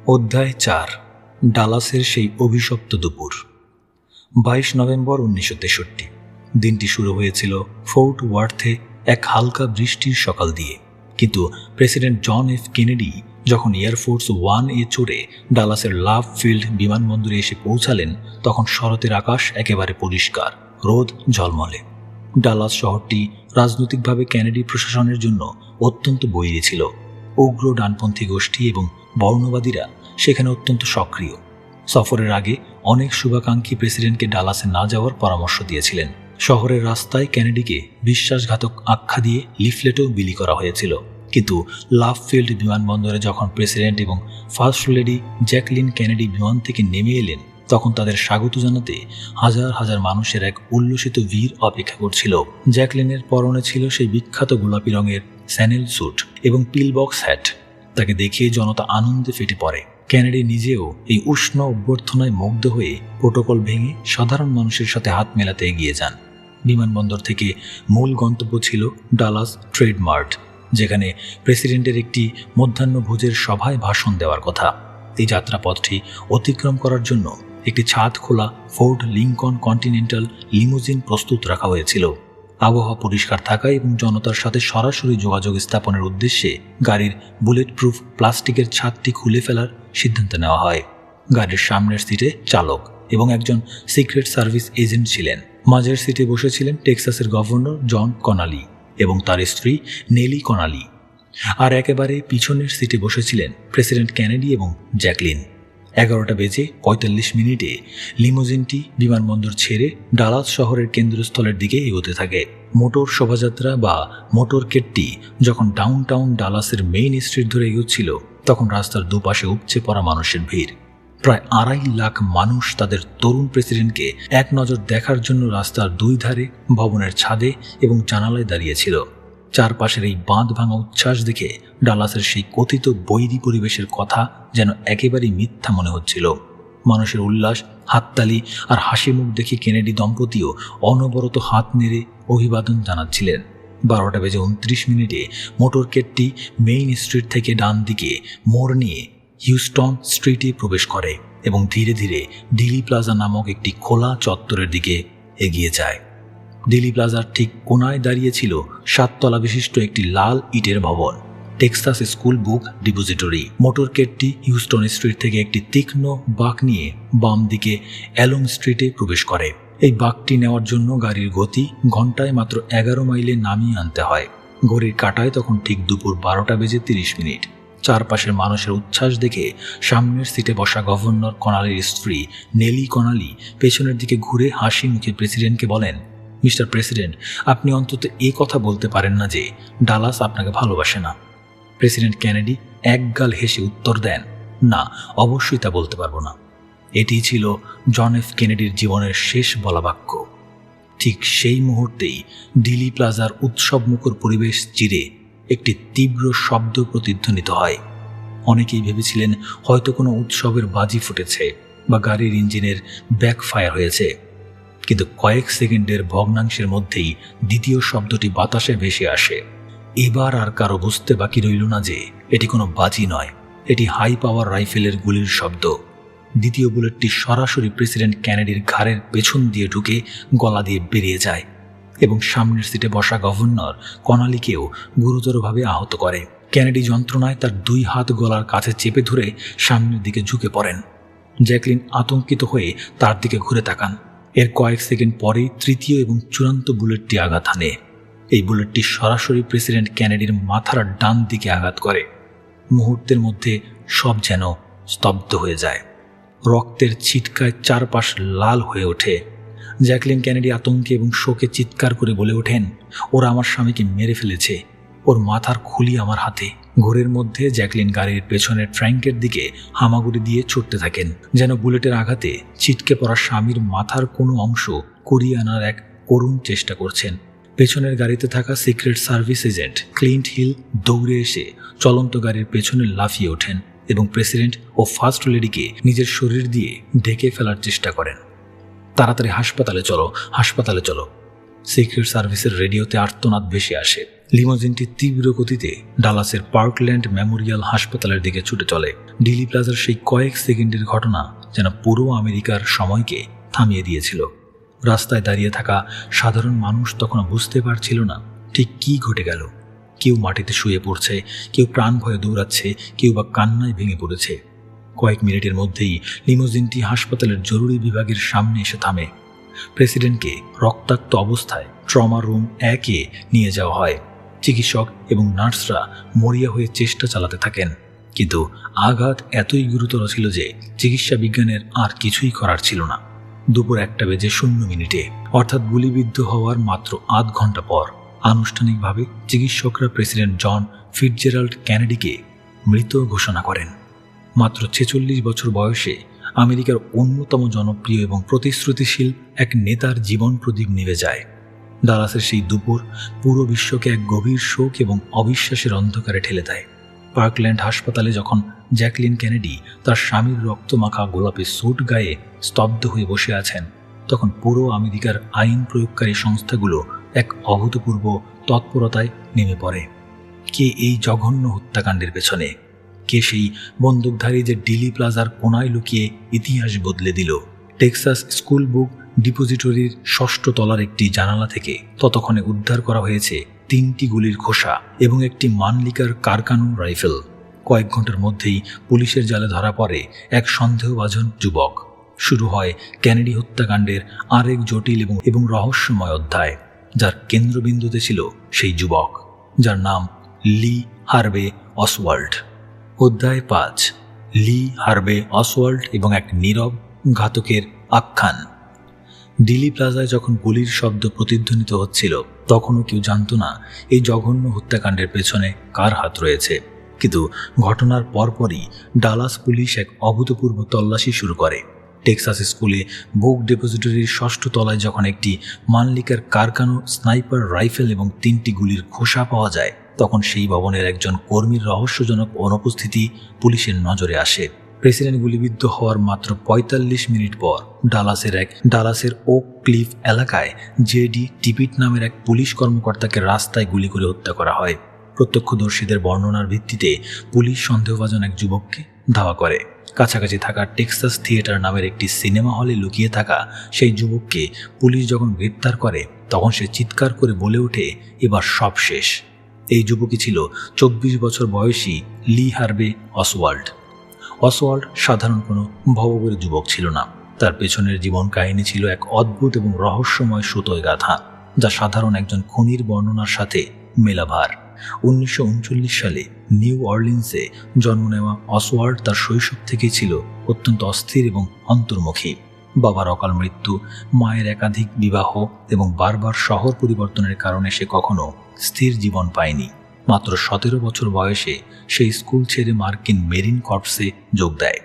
অধ্যায় 4, ডালাসের সেই অভিশপ্ত দুপুর। 22 নভেম্বর 1963। দিনটি শুরু হয়েছিল ফোর্ট ওয়ার্থে এক হালকা বৃষ্টির সকাল দিয়ে। কিন্তু প্রেসিডেন্ট জন এফ কেনেডি যখন এয়ারফোর্স 1A চড়ে ডালাসের লাভ ফিল্ড বিমানবন্দরে এসে পৌঁছালেন, তখন শরতের আকাশ একেবারে পরিষ্কার, রোদ ঝলমলে। ডালাস শহরটি রাজনৈতিকভাবে কেনেডি প্রশাসনের জন্য অত্যন্ত বৈরী ছিল। উগ্র ডানপন্থী গোষ্ঠী এবং বর্ণবাদীরা সেখানে অত্যন্ত সক্রিয়। সফরের আগে অনেক শুভাকাঙ্ক্ষী প্রেসিডেন্টকে ডালাসে না যাওয়ার পরামর্শ দিয়েছিলেন। শহরের রাস্তায় কেনেডিকে বিশ্বাসঘাতক আখ্যা দিয়ে লিফলেটও বিলি করা হয়েছিল। কিন্তু লাভ ফিল্ড বিমানবন্দরে যখন প্রেসিডেন্ট এবং ফার্স্ট লেডি জ্যাকলিন কেনেডি বিমান থেকে নেমে এলেন, তখন তাদের স্বাগত জানাতে হাজার হাজার মানুষের এক উল্লসিত ভিড় অপেক্ষা করছিল। জ্যাকলিনের পরনে ছিল সেই বিখ্যাত গোলাপি রঙের স্যানেল স্যুট এবং পিলবক্স হ্যাট। তাকে দেখে জনতা আনন্দে ফেটে পড়ে। কেনেডি নিজেও এই উষ্ণ অভ্যর্থনায় মুগ্ধ হয়ে প্রোটোকল ভেঙে সাধারণ মানুষের সাথে হাত মেলাতে এগিয়ে যান। বিমানবন্দর থেকে মূল গন্তব্য ছিল ডালাস ট্রেড মার্ট, যেখানে প্রেসিডেন্টের একটি মধ্যাহ্নভোজের সভায় ভাষণ দেওয়ার কথা। এই যাত্রাপথটি অতিক্রম করার জন্য একটি ছাদ খোলা ফোর্ড লিঙ্কন কন্টিনেন্টাল লিমুজিন প্রস্তুত রাখা হয়েছিল। আবহাওয়া পরিষ্কার থাকা এবং জনতার সাথে সরাসরি যোগাযোগ স্থাপনের উদ্দেশ্যে গাড়ির বুলেট প্রুফ প্লাস্টিকের ছাদটি খুলে ফেলার সিদ্ধান্ত নেওয়া হয়। গাড়ির সামনের সিটে চালক এবং একজন সিক্রেট সার্ভিস এজেন্ট ছিলেন। মাঝের সিটে বসেছিলেন টেক্সাসের গভর্নর জন কনালি এবং তার স্ত্রী নেলি কনালি, আর একেবারে পিছনের সিটে বসেছিলেন প্রেসিডেন্ট কেনেডি এবং জ্যাকলিন। 11:45 লিমুজিনটি বিমানবন্দর ছেড়ে ডালাস শহরের কেন্দ্রস্থলের দিকে এগোতে থাকে। মোটর শোভাযাত্রা বা মোটরকেডটি যখন ডাউনটাউন ডালাসের মেইন স্ট্রিট ধরে এগোচ্ছিল, তখন রাস্তার দুপাশে উপচে পড়া মানুষের ভিড়। প্রায় 2.5 লাখ মানুষ তাদের তরুণ প্রেসিডেন্টকে এক নজর দেখার জন্য রাস্তার দুই ধারে, ভবনের ছাদে এবং জানালায় দাঁড়িয়েছিল। চারপাশের এই বাঁধ ভাঙা উচ্ছ্বাস দেখে ডালাসের সেই কথিত বৈরী পরিবেশের কথা যেন একেবারেই মিথ্যা মনে হচ্ছিল। মানুষের উল্লাস, হাততালি আর হাসি মুখ দেখে কেনেডি দম্পতিও অনবরত হাত নেড়ে অভিবাদন জানাচ্ছিলেন। 12:29 মোটরকেডটি মেইন স্ট্রিট থেকে ডান দিকে মোড় নিয়ে হিউস্টন স্ট্রিটে প্রবেশ করে এবং ধীরে ধীরে ডিলি প্লাজা নামক একটি খোলা চত্বরের দিকে এগিয়ে যায়। ডিলি প্লাজার ঠিক কোনায় দাঁড়িয়েছিল 7 তলা বিশিষ্ট একটি লাল ইটের ভবন, টেক্সাস স্কুল বুক ডিপোজিটরি। মোটরকেডটি হিউস্টন স্ট্রিট থেকে একটি তীক্ষ্ণ বাঁক নিয়ে বাম দিকে অ্যালম স্ট্রিটে প্রবেশ করে। এই বাঁকটি নেওয়ার জন্য গাড়ির গতি ঘন্টায় মাত্র 11 মাইলে নামিয়ে আনতে হয়। ঘড়ির কাঁটায় তখন ঠিক দুপুর 12:30। চারপাশের মানুষের উচ্ছ্বাস দেখে সামনের সিটে বসা গভর্নর কনালির স্ত্রী নেলি কনালি পেছনের দিকে ঘুরে হাসি মুখে প্রেসিডেন্টকে বলেন, মিস্টার প্রেসিডেন্ট, আপনি অন্তত এই কথা বলতে পারেন না যে ডালাস আপনাকে ভালোবাসে না? প্রেসিডেন্ট কেনেডি একগাল হেসে উত্তর দেন, না, অবশ্যই তা বলতে পারবো না। এটি ছিল জন এফ কেনেডির জীবনের শেষ বলা বাক্য। ঠিক সেই মুহূর্তেই ডিলি প্লাজার উৎসবমুখর পরিবেশ চিরে একটি তীব্র শব্দ প্রতিধ্বনিত হয়। অনেকেই ভেবেছিলেন হয়তো কোনো উৎসবের বাজি ফুটেছে বা গাড়ির ইঞ্জিনের ব্যাকফায়ার হয়েছে, কিন্তু কয়েক সেকেন্ডের ভগ্নাংশের মধ্যেই দ্বিতীয় শব্দটি বাতাসে ভেসে আসে। এবার আর কারো বুঝতে বাকি রইল না যে এটি কোনো বাজি নয়, এটি হাই পাওয়ার রাইফেলের গুলির শব্দ। দ্বিতীয় বুলেটটি সরাসরি প্রেসিডেন্ট কেনেডির ঘাড়ের পেছন দিয়ে ঢুকে গলা দিয়ে বেরিয়ে যায় এবং সামনের সিটে বসা গভর্নর কনালিকেও গুরুতরভাবে আহত করে। কেনেডি যন্ত্রণায় তার 2 হাত গলার কাছে চেপে ধরে সামনের দিকে ঝুঁকে পড়েন। জ্যাকলিন আতঙ্কিত হয়ে তার দিকে ঘুরে তাকান। এর কয়েক সেকেন্ড পরেই তৃতীয় এবং চূড়ান্ত বুলেটটি আঘাত হানে। এই বুলেটটি সরাসরি প্রেসিডেন্ট কেনেডির মাথার ডান দিকে আঘাত করে। মুহূর্তের মধ্যে সব যেন স্তব্ধ হয়ে যায়। রক্তের ছিটকায় চারপাশ লাল হয়ে ওঠে। জ্যাকলিন কেনেডি আতঙ্কে এবং শোকে চিৎকার করে বলে ওঠেন, ওরা আমার স্বামীকে মেরে ফেলেছে, ওর মাথার খুলি আমার হাতে। ঘোরের মধ্যে জ্যাকলিন গাড়ির পেছনের ট্র্যাঙ্কের দিকে হামাগুড়ি দিয়ে ছুটতে থাকেন, যেন বুলেটের আঘাতে ছিটকে পড়া স্বামীর মাথার কোনো অংশ কুড়িয়ে আনার এক করুণ চেষ্টা করছেন। পেছনের গাড়িতে থাকা secret service agent Clint Hill দৌড়ে এসে চলন্ত গাড়ির পেছনে লাফিয়ে ওঠেন এবং প্রেসিডেন্ট ও ফার্স্ট লেডিকে নিজের শরীর দিয়ে ঢেকে ফেলার চেষ্টা করেন। তাড়াতাড়ি হাসপাতালে চলো, হাসপাতালে চলো। সিক্রেট সার্ভিসের রেডিওতে আর্তনাদ ভেসে আসে। লিমোজিনটি তীব্র গতিতে ডালাসের পার্কল্যান্ড মেমোরিয়াল হাসপাতালের দিকে ছুটে চলে। ডিলি প্লাজার সেই কয়েক সেকেন্ডের ঘটনা যেন পুরো আমেরিকার সময়কে থামিয়ে দিয়েছিল। রাস্তায় দাঁড়িয়ে থাকা সাধারণ মানুষ তখনও বুঝতে পারছিল না ঠিক কী ঘটে গেল। কেউ মাটিতে শুয়ে পড়ছে, কেউ প্রাণ ভয়ে দৌড়াচ্ছে, কেউ বা কান্নায় ভেঙে পড়েছে। কয়েক মিনিটের মধ্যেই লিমোজিনটি হাসপাতালের জরুরি বিভাগের সামনে এসে থামে। প্রেসিডেন্টকে রক্তাক্ত অবস্থায় ট্রমা রুম 1-এ নিয়ে যাওয়া হয়। চিকিৎসক এবং নার্সরা মরিয়া হয়ে চেষ্টা চালাতে থাকেন, কিন্তু আঘাত এতই গুরুতর ছিল যে চিকিৎসা বিজ্ঞানের আর কিছুই করার ছিল না। দুপুর 1:00 অর্থাৎ গুলিবিদ্ধ হওয়ার মাত্র আধ ঘন্টা পর আনুষ্ঠানিকভাবে চিকিৎসকরা প্রেসিডেন্ট জন ফিটজেরাল্ড কেনেডিকে মৃত ঘোষণা করেন। মাত্র 46 বছর বয়সে আমেরিকার অন্যতম জনপ্রিয় এবং প্রতিশ্রুতিশীল এক নেতার জীবন প্রদীপ নিভে যায়। ডালাসের সেই দুপুর পুরো বিশ্বকে এক গভীর শোক এবং অবিশ্বাসের অন্ধকারে ঠেলে দেয়। পার্কল্যান্ড হাসপাতালে যখন জ্যাকলিন কেনেডি তার স্বামীর রক্তমাখা গোলাপি স্যুট গায়ে স্তব্ধ হয়ে বসে আছেন, তখন পুরো আমেরিকার আইন প্রয়োগকারী সংস্থাগুলো এক অভূতপূর্ব তৎপরতায় নেমে পড়ে। কে এই জঘন্য হত্যাকাণ্ডের পেছনে? কে সেই বন্দুকধারী যে ডিলি প্লাজার কোনায় লুকিয়ে ইতিহাস বদলে দিল? টেক্সাস স্কুল বুক ডিপোজিটরির 6ষ্ঠ তলার একটি জানালা থেকে ততক্ষণে উদ্ধার করা হয়েছে 3টি গুলির খোসা এবং একটি মানলিকার কারকানো রাইফেল। কয়েক ঘন্টার মধ্যেই পুলিশের জালে ধরা পড়ে এক সন্দেহভাজন যুবক। শুরু হয় কেনেডি হত্যাকাণ্ডের আরেক জটিল এবং রহস্যময় অধ্যায়, যার কেন্দ্রবিন্দুতে ছিল সেই যুবক, যার নাম লি হার্ভে অসওয়াল্ড। অধ্যায় 5, লি হার্ভে অসওয়াল্ড এবং এক নীরব ঘাতকের আখ্যান। ডিলি প্লাজায় যখন গুলির শব্দ প্রতিধ্বনিত হচ্ছিল, তখনও কেউ জানত না এই জঘন্য হত্যাকাণ্ডের পেছনে কার হাত রয়েছে। কিন্তু ঘটনার পরপরই ডালাস পুলিশ এক অভূতপূর্ব তল্লাশি শুরু করে। টেক্সাস স্কুলে বুক ডিপোজিটরির 6ষ্ঠ তলায় যখন একটি মানলিকার কারকানো স্নাইপার রাইফেল এবং 3টি গুলির খোসা পাওয়া যায়, তখন সেই ভবনের একজন কর্মীর রহস্যজনক অনুপস্থিতি পুলিশের নজরে আসে। প্রেসিডেন্ট গুলিবিদ্ধ হওয়ার মাত্র 45 মিনিট পর ডালাসের ওক ক্লিফ এলাকায় জেডি টিপিট নামের এক পুলিশ কর্মকর্তাকে রাস্তায় গুলি করে হত্যা করা হয়। প্রত্যক্ষদর্শীদের বর্ণনার ভিত্তিতে পুলিশ সন্দেহভাজন এক যুবককে ধাওয়া করে। কাছাকাছি থাকা টেক্সাস থিয়েটার নামের একটি সিনেমা হলে লুকিয়ে থাকা সেই যুবককে পুলিশ যখন গ্রেপ্তার করে, তখন সে চিৎকার করে বলে ওঠে, এবার সব শেষ। এই যুবকই ছিল 24 বছর বয়সী লি হার্ভে অসওয়াল্ড। অসওয়াল্ড সাধারণ কোনো ভবঘুরে যুবক ছিল না। তার পেছনের জীবন কাহিনী ছিল এক অদ্ভুত এবং রহস্যময় সুতোয় গাঁথা, যা সাধারণ একজন খুনির বর্ণনার সাথে মেলাভার। 1939 সালে নিউ অর্লিন্সে জন্ম নেওয়া অসওয়াল্ড তার শৈশব থেকেই ছিল অত্যন্ত অস্থির এবং অন্তর্মুখী। বাবার অকাল মৃত্যু, মায়ের একাধিক বিবাহ এবং বারবার শহর পরিবর্তনের কারণে সে কখনো স্থির জীবন পায়নি। মাত্র 17 বছর বয়সে সে স্কুল ছেড়ে মার্কিন মেরিন কর্পসে যোগ দেয়।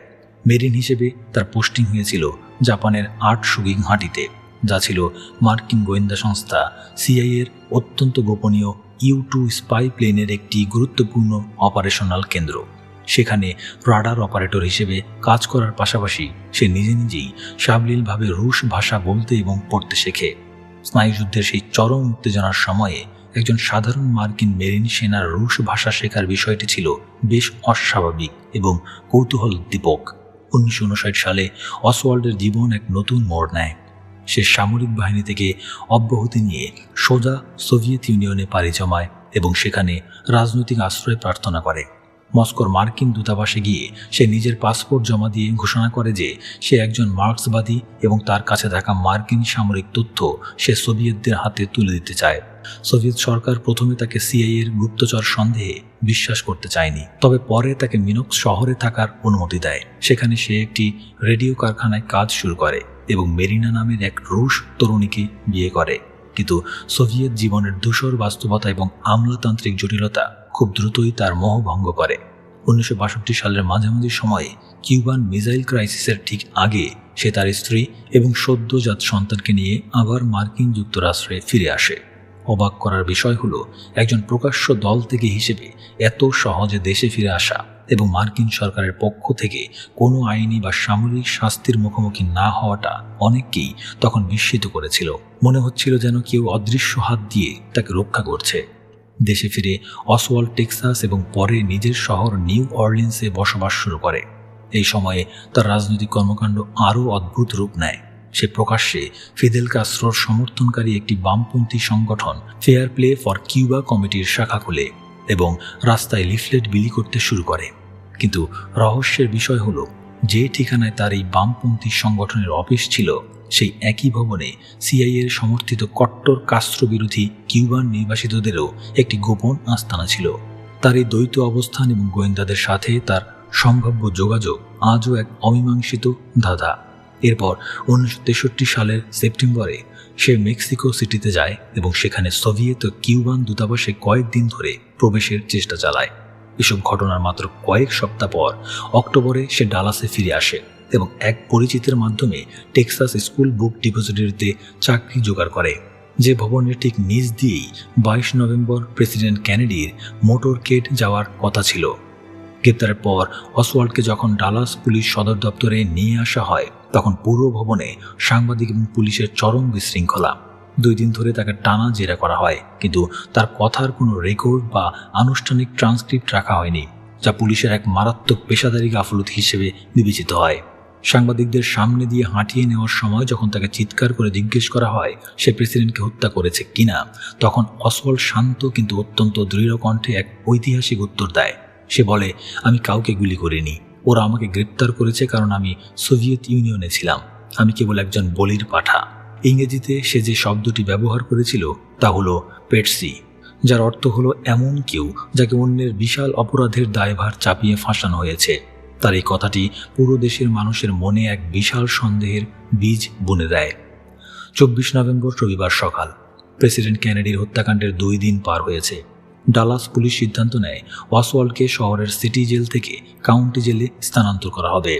মেরিন হিসেবে তার পোস্টিং হয়েছিল জাপানের আটসুগি ঘাঁটিতে, যা ছিল মার্কিন গোয়েন্দা সংস্থা সিআইএর অত্যন্ত গোপনীয় U-2 স্পাই প্লেনের একটি গুরুত্বপূর্ণ অপারেশনাল কেন্দ্র। সেখানে রাডার অপারেটর হিসেবে কাজ করার পাশাপাশি সে নিজেই সাবলীলভাবে রুশ ভাষা বলতে এবং পড়তে শেখে। স্নায়ুযুদ্ধের সেই চরম উত্তেজনার সময়ে একজন সাধারণ মার্কিন মেরিন সেনার রুশ ভাষা শেখার বিষয়টি ছিল বেশ অস্বাভাবিক এবং কৌতূহলোদ্দীপক। 1959 সালে অসওয়াল্ডের জীবন এক নতুন মোড় নেয়। সে সামরিক বাহিনী থেকে অব্যাহতি নিয়ে সোজা সোভিয়েত ইউনিয়নে পাড়ি জমায় এবং সেখানে রাজনৈতিক আশ্রয় প্রার্থনা করে। মস্কোর মার্কিন দূতাবাসে গিয়ে সে নিজের পাসপোর্ট জমা দিয়ে ঘোষণা করে যে সে একজন মার্ক্সবাদী এবং তার কাছে থাকা মার্কিন সামরিক তথ্য সে সোভিয়েতদের হাতে তুলে দিতে চায়। সোভিয়েত সরকার প্রথমে তাকে সিআইএর গুপ্তচর সন্দেহে বিশ্বাস করতে চায়নি, তবে পরে তাকে মিনস্ক শহরে থাকার অনুমতি দেয়। সেখানে সে একটি রেডিও কারখানায় কাজ শুরু করে এবং মেরিনা নামের এক রুশ তরুণীকে বিয়ে করে। কিন্তু সোভিয়েত জীবনের ধূসর বাস্তবতা এবং আমলাতান্ত্রিক জটিলতা খুব দ্রুতই তার মোহ ভঙ্গ করে। 1962 সালের মাঝামাঝি সময়ে কিউবান মিসাইল ক্রাইসিসের ঠিক আগে সে তার স্ত্রী এবং সদ্যজাত সন্তানকে নিয়ে আবার মার্কিন যুক্তরাষ্ট্রে ফিরে আসে। অবাক করার বিষয় হলো, একজন প্রকাশ্য দল থেকে হিসেবে এত সহজে দেশে ফিরে আসা এবং মার্কিন সরকারের পক্ষ থেকে কোনো আইনি বা সামরিক শাস্তির মুখোমুখি না হওয়াটা অনেককেই তখন বিস্মিত করেছিল। মনে হচ্ছিল যেন কেউ অদৃশ্য হাত দিয়ে তাকে রক্ষা করছে। দেশে ফিরে অসওয়াল্ড টেক্সাস এবং পরে নিজের শহর নিউ অর্লিন্সে বসবাস শুরু করে। এই সময়ে তার রাজনৈতিক কর্মকাণ্ড আরও অদ্ভুত রূপ নেয়। সে প্রকাশ্যে ফিদেল কাস্ত্রোর সমর্থনকারী একটি বামপন্থী সংগঠন ফেয়ার প্লে ফর কিউবা কমিটির শাখা খুলে এবং রাস্তায় লিফলেট বিলি করতে শুরু করে। কিন্তু রহস্যের বিষয় হলো, যে ঠিকানায় তার এই বামপন্থী সংগঠনের অফিস ছিল, সেই একই ভবনে সিআইএর সমর্থিত কট্টর কাস্ত্রো বিরোধী কিউবান নির্বাসিতদেরও একটি গোপন আস্তানা ছিল। তার এই দ্বৈত অবস্থান এবং গোয়েন্দাদের সাথে তার সম্ভাব্য যোগাযোগ আজও এক অমীমাংসিত ধাঁধা। এরপর 1963 সালের সেপ্টেম্বরে সে মেক্সিকো সিটিতে যায় এবং সেখানে সোভিয়েত ও কিউবান দূতাবাসে কয়েকদিন ধরে প্রবেশের চেষ্টা চালায়। এসব ঘটনার মাত্র কয়েক সপ্তাহ পর অক্টোবরে সে ডালাসে ফিরে আসে এবং এক পরিচিতের মাধ্যমে টেক্সাস স্কুল বুক ডিপোজিটরিতে চাকরি জোগাড় করে, যে ভবনের ঠিক নিচ দিয়েই 22 নভেম্বর প্রেসিডেন্ট কেনেডির মোটরকেড যাওয়ার কথা ছিল। গ্রেপ্তারের পর অসওয়াল্ডকে যখন ডালাস পুলিশ সদর দপ্তরে নিয়ে আসা হয় তখন পুরো ভবনে সাংবাদিক এবং পুলিশের চরম বিশৃঙ্খলা। 2 দিন ধরে তাকে টানা জেরা করা হয়, কিন্তু তার কথার কোনো রেকর্ড বা আনুষ্ঠানিক ট্রান্সক্রিপ্ট রাখা হয়নি, যা পুলিশের এক মারাত্মক পেশাদারি গাফলতি হিসেবে বিবেচিত হয়। সাংবাদিকদের সামনে দিয়ে হাঁটিয়ে নেওয়ার সময় যখন তাকে চিৎকার করে জিজ্ঞেস করা হয় সে প্রেসিডেন্টকে হত্যা করেছে কিনা, তখন অসওয়াল্ড শান্ত কিন্তু অত্যন্ত দৃঢ় কণ্ঠে এক ঐতিহাসিক উত্তর দেয়। সে বলে, আমি কাউকে গুলি করিনি, ওরা আমাকে গ্রেপ্তার করেছে কারণ আমি সোভিয়েত ইউনিয়নে ছিলাম, আমি কেবল একজন বলির পাঠা। ইংরেজিতে সে যে শব্দটি ব্যবহার করেছিল তা হলো পেটসি, যার অর্থ হলো এমন কেউ যাকে অন্যের বিশাল অপরাধের দায়ভার চাপিয়ে ফাঁসানো হয়েছে। তার এই কথাটি পুরো দেশের মানুষের মনে এক বিশাল সন্দেহের বীজ বুনে দেয়। 24 নভেম্বর রবিবার সকাল। প্রেসিডেন্ট কেনেডির হত্যাকাণ্ডের 2 দিন পার হয়েছে। ডালাস পুলিশ সিদ্ধান্ত নেয় অসওয়াল্ডকে শহরের সিটি জেল থেকে কাউন্টি জেলে স্থানান্তর করা হবে।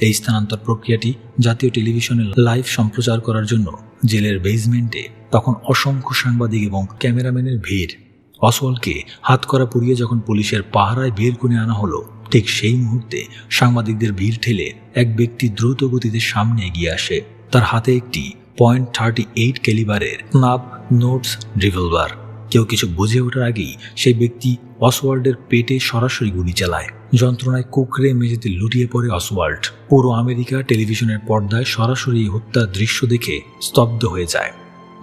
এই স্থানান্তর প্রক্রিয়াটি জাতীয় টেলিভিশনে লাইভ সম্প্রচার করার জন্য জেলের বেসমেন্টে তখন অসংখ্য সাংবাদিক এবং ক্যামেরাম্যানের ভিড়। অসওয়াল্ডকে হাতকড়া পরিয়ে যখন পুলিশের পাহারায় বের করে আনা হলো, ঠিক সেই মুহূর্তে সাংবাদিকদের ভিড় ঠেলে এক ব্যক্তি দ্রুত গতিতে সামনে এগিয়ে আসে। তার হাতে একটি .38 ক্যালিবারের স্নাব নোটস রিভলভার। কেউ কিছু বুঝে ওঠার আগেই সেই ব্যক্তি অসওয়াল্ডের পেটে সরাসরি গুলি চালায়। যন্ত্রণায় কুকড়ে মেঝেতে লুটিয়ে পড়ে অসওয়াল্ড। পুরো আমেরিকা টেলিভিশনের পর্দায় সরাসরি হত্যার দৃশ্য দেখে স্তব্ধ হয়ে যায়।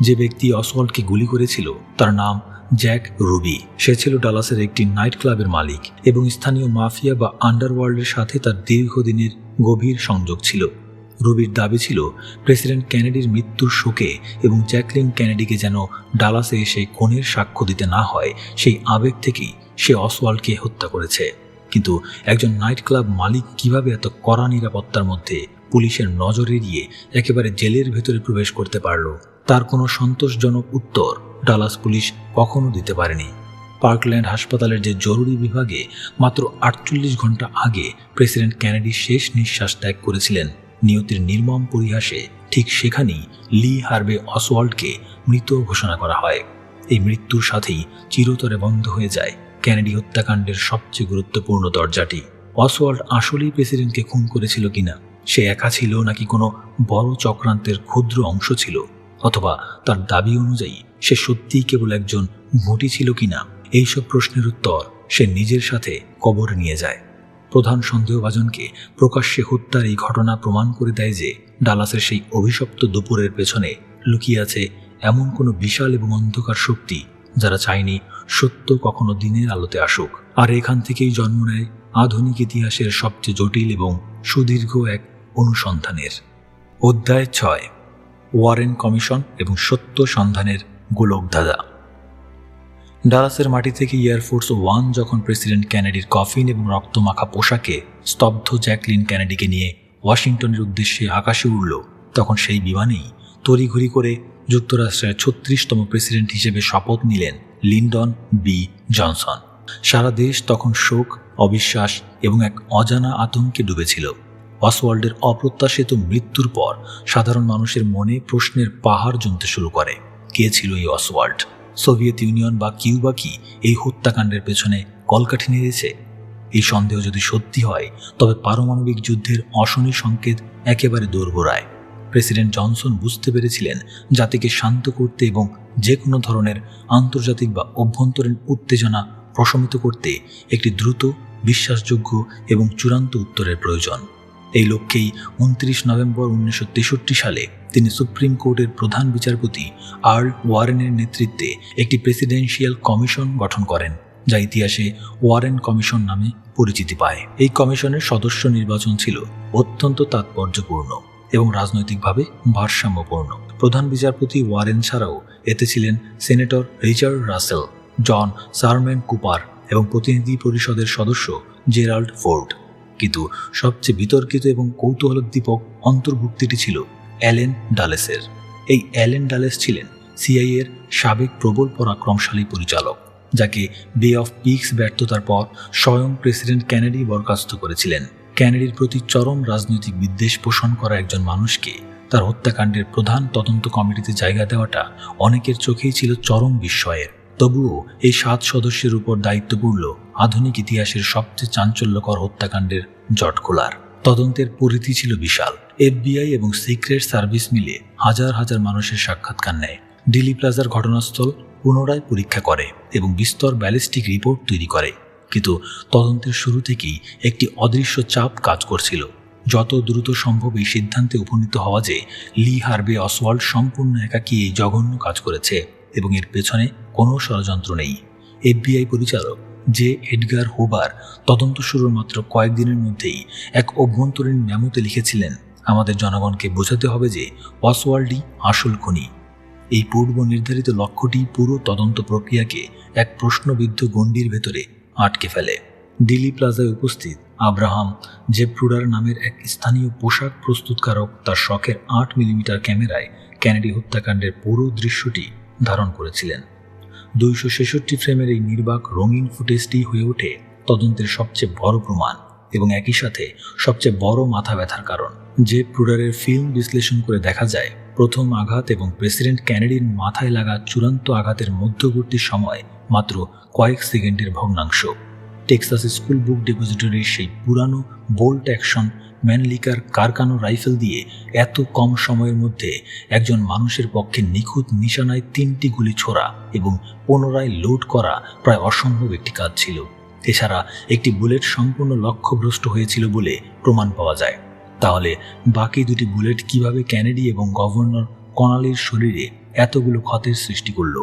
যে ব্যক্তি অসওয়াল্ডকে গুলি করেছিল তার নাম জ্যাক রুবি। সে ছিল ডালাসের একটি নাইট ক্লাবের মালিক এবং স্থানীয় মাফিয়া বা আন্ডারওয়ার্ল্ডের সাথে তার দীর্ঘদিনের গভীর সংযোগ ছিল। রুবির দাবি ছিল প্রেসিডেন্ট কেনেডির মৃত্যুর শোকে এবং জ্যাকলিন কেনেডিকে যেন ডালাসে এসে খুনের সাক্ষ্য দিতে না হয়, সেই আবেগ থেকেই সে অসওয়াল্ডকে হত্যা করেছে। কিন্তু একজন নাইট ক্লাব মালিক কিভাবে এত কড়া নিরাপত্তার মধ্যে পুলিশের নজর এড়িয়ে একেবারে জেলের ভেতরে প্রবেশ করতে পারল, তার কোনো সন্তোষজনক উত্তর ডালাস পুলিশ কখনো দিতে পারেনি। পার্কল্যান্ড হাসপাতালের যে জরুরি বিভাগে মাত্র 48 ঘন্টা আগে প্রেসিডেন্ট কেনেডি শেষ নিঃশ্বাস ত্যাগ করেছিলেন, নিয়তির নির্মম পরিহাসে ঠিক সেখানেই লি হার্ভে অসওয়াল্ডকে মৃত ঘোষণা করা হয়। এই মৃত্যুর সাথেই চিরতরে বন্ধ হয়ে যায় কেনেডি হত্যাকাণ্ডের সবচেয়ে গুরুত্বপূর্ণ দরজাটি। অসওয়াল্ড আসলেই প্রেসিডেন্টকে খুন করেছিল কিনা, সে একা ছিল নাকি কোনো বড় চক্রান্তের ক্ষুদ্র অংশ ছিল, অথবা তার দাবি অনুযায়ী সে সত্যিই কেবল একজন ঘুঁটি ছিল কিনা, এইসব প্রশ্নের উত্তর সে নিজের সাথে কবরে নিয়ে যায়। প্রধান সন্দেহভাজনকে প্রকাশ্যে হত্যার এই ঘটনা প্রমাণ করে দেয় যে ডালাসের সেই অভিশপ্ত দুপুরের পেছনে লুকিয়ে আছে এমন কোনো বিশাল এবং অন্ধকার শক্তি যারা চায়নি সত্য কখনো দিনের আলোতে আসুক। আর এখান থেকেই জন্ম নেয় আধুনিক ইতিহাসের সবচেয়ে জটিল এবং সুদীর্ঘ এক অনুসন্ধানের। অধ্যায় 6, ওয়ারেন কমিশন এবং সত্য সন্ধানের গোলকধাঁধা। ডালাসের মাটি থেকে এয়ারফোর্স 1 যখন প্রেসিডেন্ট কেনেডির কফিন এবং রক্তমাখা পোশাকে স্তব্ধ জ্যাকলিন কেনেডিকে নিয়ে ওয়াশিংটনের উদ্দেশ্যে আকাশে উড়ল, তখন সেই বিমানেই তড়িঘড়ি করে যুক্তরাষ্ট্রের 36তম প্রেসিডেন্ট হিসেবে শপথ নিলেন লিন্ডন বি জনসন। সারা দেশ তখন শোক, অবিশ্বাস এবং এক অজানা আতঙ্কে ডুবেছিল। অসওয়াল্ডের অপ্রত্যাশিত মৃত্যুর পর সাধারণ মানুষের মনে প্রশ্নের পাহাড় জমতে শুরু করে। কে ছিল এই অসওয়াল্ড? সোভিয়েত ইউনিয়ন বা কিউবা কি এই হত্যাকাণ্ডের পেছনে কলকাঠি নেড়েছে? এই সন্দেহ যদি সত্যি হয় তবে পারমাণবিক যুদ্ধের অশনি সংকেত একেবারে দোরগোড়ায়। প্রেসিডেন্ট জনসন বুঝতে পেরেছিলেন জাতিকে শান্ত করতে এবং যে কোনো ধরনের আন্তর্জাতিক বা অভ্যন্তরীণ উত্তেজনা প্রশমিত করতে একটি দ্রুত, বিশ্বাসযোগ্য এবং চূড়ান্ত উত্তরের প্রয়োজন। এই লক্ষ্যেই 29 নভেম্বর 1963 সালে তিনি সুপ্রিম কোর্টের প্রধান বিচারপতি আর্ল ওয়ারেনের নেতৃত্বে একটি প্রেসিডেন্সিয়াল কমিশন গঠন করেন, যা ইতিহাসে ওয়ারেন কমিশন নামে পরিচিতি পায়। এই কমিশনের সদস্য নির্বাচন ছিল অত্যন্ত তাৎপর্যপূর্ণ এবং রাজনৈতিকভাবে ভারসাম্যপূর্ণ। প্রধান বিচারপতি ওয়ারেন ছাড়াও এতে ছিলেন সেনেটর রিচার্ড রাসেল, জন সারম্যান কুপার এবং প্রতিনিধি পরিষদের সদস্য জেরাল্ড ফোর্ড। কিন্তু সবচেয়ে বিতর্কিত এবং কৌতূহলোদ্দীপক অন্তর্ভুক্তিটি ছিল অ্যালেন ডালেসের। এই অ্যালেন ডালেস ছিলেন সিআইএর সাবেক প্রবল পরাক্রমশালী পরিচালক, যাকে বে অফ পিক্স ব্যর্থতার পর স্বয়ং প্রেসিডেন্ট কেনেডি বরখাস্ত করেছিলেন। কেনেডির প্রতি চরম রাজনৈতিক বিদ্বেষ পোষণ করা একজন মানুষকে তার হত্যাকাণ্ডের প্রধান তদন্ত কমিটিতে জায়গা দেওয়াটা অনেকের চোখেই ছিল চরম বিস্ময়ের। তবুও এই 7 সদস্যের উপর দায়িত্ব পড়ল আধুনিক ইতিহাসের সবচেয়ে চাঞ্চল্যকর হত্যাকাণ্ডের জট খোলার। তদন্তের পরিধি ছিল বিশাল। FBI এবং সিক্রেট সার্ভিস মিলে হাজার হাজার মানুষের সাক্ষাৎকার নেয়, ডিলি প্লাজার ঘটনাস্থল পুনরায় পরীক্ষা করে এবং বিস্তর ব্যালিস্টিক রিপোর্ট তৈরি করে। কিন্তু তদন্তের শুরু থেকেই একটি অদৃশ্য চাপ কাজ করছিল। যত দ্রুত সম্ভব এই সিদ্ধান্তে উপনীত হওয়া যে লি হার্ভে অসওয়াল্ড সম্পূর্ণ একাকী এই জঘন্য কাজ করেছে এবং এর পেছনে কোনো ষড়যন্ত্র নেই। FBI পরিচালক জে এডগার হুভার তদন্ত শুরুর মাত্র কয়েকদিনের মধ্যেই এক অভ্যন্তরীণ মেমোতে লিখেছিলেন, আমাদের জনগণকে বোঝাতে হবে যে অসওয়াল্ডই আসল খুনি। এই পূর্ব নির্ধারিত লক্ষ্যটি পুরো তদন্ত প্রক্রিয়াকে এক প্রশ্নবিদ্ধ গণ্ডির ভেতরে আটকে ফেলে। ডিলি প্লাজায় উপস্থিত আব্রাহাম জেপ্রুডার নামের এক স্থানীয় পোশাক প্রস্তুতকারক তার শখের 8 মিলিমিটার ক্যামেরায় কেনেডি হত্যাকাণ্ডের পুরো দৃশ্যটি ধারণ করেছিলেন। 266 ফ্রেমের এই নির্বাক রঙিন ফুটেজটি হয়ে ওঠে তদন্তের সবচেয়ে বড় প্রমাণ এবং একই সাথে সবচেয়ে বড় মাথা ব্যথার কারণ। জেপ্রুডারের ফিল্ম বিশ্লেষণ করে দেখা যায়, প্রথম আঘাত এবং প্রেসিডেন্ট কেনেডির মাথায় লাগা চূড়ান্ত আঘাতের মধ্যবর্তী সময় মাত্র কয়েক সেকেন্ডের ভগ্নাংশ। টেক্সাস স্কুল বুক ডিপোজিটরির সেই পুরানো বোল্ট অ্যাকশন ম্যানলিকার কারকানো রাইফেল দিয়ে এত কম সময়ের মধ্যে একজন মানুষের পক্ষে নিখুঁত নিশানায় 3টি গুলি ছোড়া এবং পুনরায় লোড করা প্রায় অসম্ভব একটি কাজ ছিল। এছাড়া একটি বুলেট সম্পূর্ণ লক্ষ্যভ্রষ্ট হয়েছিল বলে প্রমাণ পাওয়া যায়। তাহলে বাকি 2টি বুলেট কিভাবে কেনেডি এবং গভর্নর কনালির শরীরে এতগুলো ক্ষতের সৃষ্টি করল?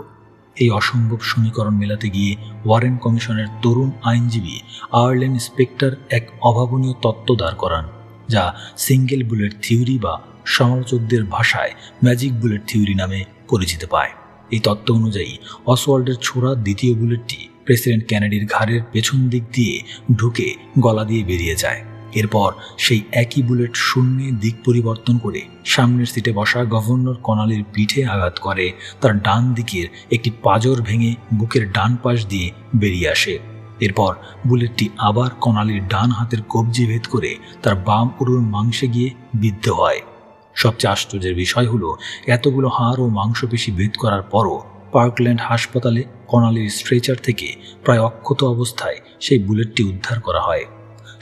এই অসম্ভব সমীকরণ মেলাতে গিয়ে ওয়ারেন কমিশনের তরুণ আইনজীবী আর্লেন স্পেক্টার এক অভাবনীয় তত্ত্ব দাঁড় করান, যা সিঙ্গেল বুলেট থিওরি বা সমালোচকদের ভাষায় ম্যাজিক বুলেট থিওরি নামে পরিচিত পায়। এই তত্ত্ব অনুযায়ী অসওয়াল্ডের ছোড়া দ্বিতীয় বুলেটটি প্রেসিডেন্ট কেনেডির ঘাড়ের পেছন দিক দিয়ে ঢুকে গলা দিয়ে বেরিয়ে যায়। এরপর সেই একই বুলেট শূন্যে দিক পরিবর্তন করে সামনের সিটে বসা গভর্নর কনালির পিঠে আঘাত করে তার ডান দিকের একটি পাঁজর ভেঙে বুকের ডান পাশ দিয়ে বেরিয়ে আসে। এরপর বুলেটটি আবার কনালির ডান হাতের কবজি ভেদ করে তার বাম উরুর মাংসে গিয়ে বিদ্ধ হয়। সবচেয়ে আশ্চর্যের বিষয় হলো, এতগুলো হাড় ও মাংসপেশি ভেদ করার পরও পার্কল্যান্ড হাসপাতালে কনালির স্ট্রেচার থেকে প্রায় অক্ষত অবস্থায় সেই বুলেটটি উদ্ধার করা হয়।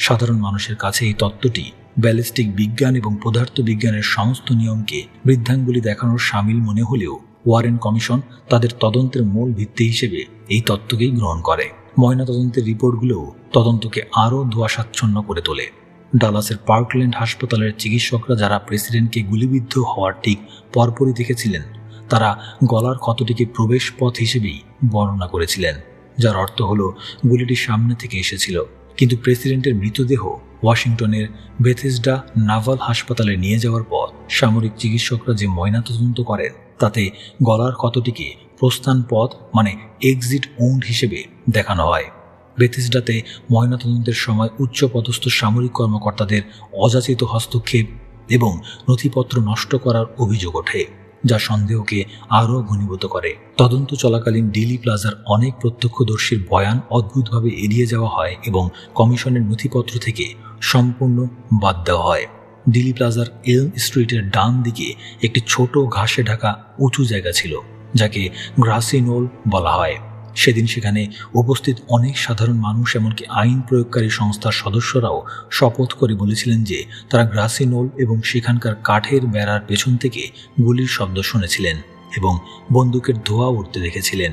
সাধারণ মানুষের কাছে এই তত্ত্বটি ব্যালিস্টিক বিজ্ঞান এবং পদার্থ বিজ্ঞানের সমস্ত নিয়মকে বৃদ্ধাঙ্গুলি দেখানোর সামিল মনে হলেও ওয়ারেন কমিশন তাদের তদন্তের মূল ভিত্তি হিসেবে এই তত্ত্বকেই গ্রহণ করে। ময়নাতদন্তের রিপোর্টগুলোও তদন্তকে আরও ধোঁয়াশাচ্ছন্ন করে তোলে। ডালাসের পার্কল্যান্ড হাসপাতালের চিকিৎসকরা যারা প্রেসিডেন্টকে গুলিবিদ্ধ হওয়ার ঠিক পরপরই দেখেছিলেন, তারা গলার ক্ষতটিকে প্রবেশ পথ হিসেবেই বর্ণনা করেছিলেন, যার অর্থ হলো গুলিটি সামনে থেকে এসেছিল। কিন্তু প্রেসিডেন্টের মৃতদেহ ওয়াশিংটনের বেথেসডা নাভাল হাসপাতালে নিয়ে যাওয়ার পর সামরিক চিকিৎসকরা যে ময়নাতদন্ত করেন, তাতে গলার ক্ষতটিকে প্রস্থান পথ মানে এক্সিট উন্ড হিসেবে দেখানো হয়। বেথেসডাতে ময়নাতদন্তের সময় উচ্চপদস্থ সামরিক কর্মকর্তাদের অযাচিত হস্তক্ষেপ এবং নথিপত্র নষ্ট করার অভিযোগ ওঠে, যা সন্দেহকে আরও ঘনীভূত করে। তদন্ত চলাকালীন ডিলি প্লাজার অনেক প্রত্যক্ষদর্শীর বয়ান অদ্ভুতভাবে এড়িয়ে যাওয়া হয় এবং কমিশনের নথিপত্র থেকে সম্পূর্ণ বাদ দেওয়া হয়। ডিলি প্লাজার এলম স্ট্রিটের ডান দিকে একটি ছোট ঘাসে ঢাকা উঁচু জায়গা ছিল, যাকে গ্রাসি নোল বলা হয়। সেদিন সেখানে উপস্থিত অনেক সাধারণ মানুষ, এমনকি আইন প্রয়োগকারী সংস্থার সদস্যরাও শপথ করে বলেছিলেন যে তারা গ্রাসি নোল এবং সেখানকার কাঠের বেড়ার পেছন থেকে গুলির শব্দ শুনেছিলেন এবং বন্দুকের ধোঁয়া উঠতে দেখেছিলেন।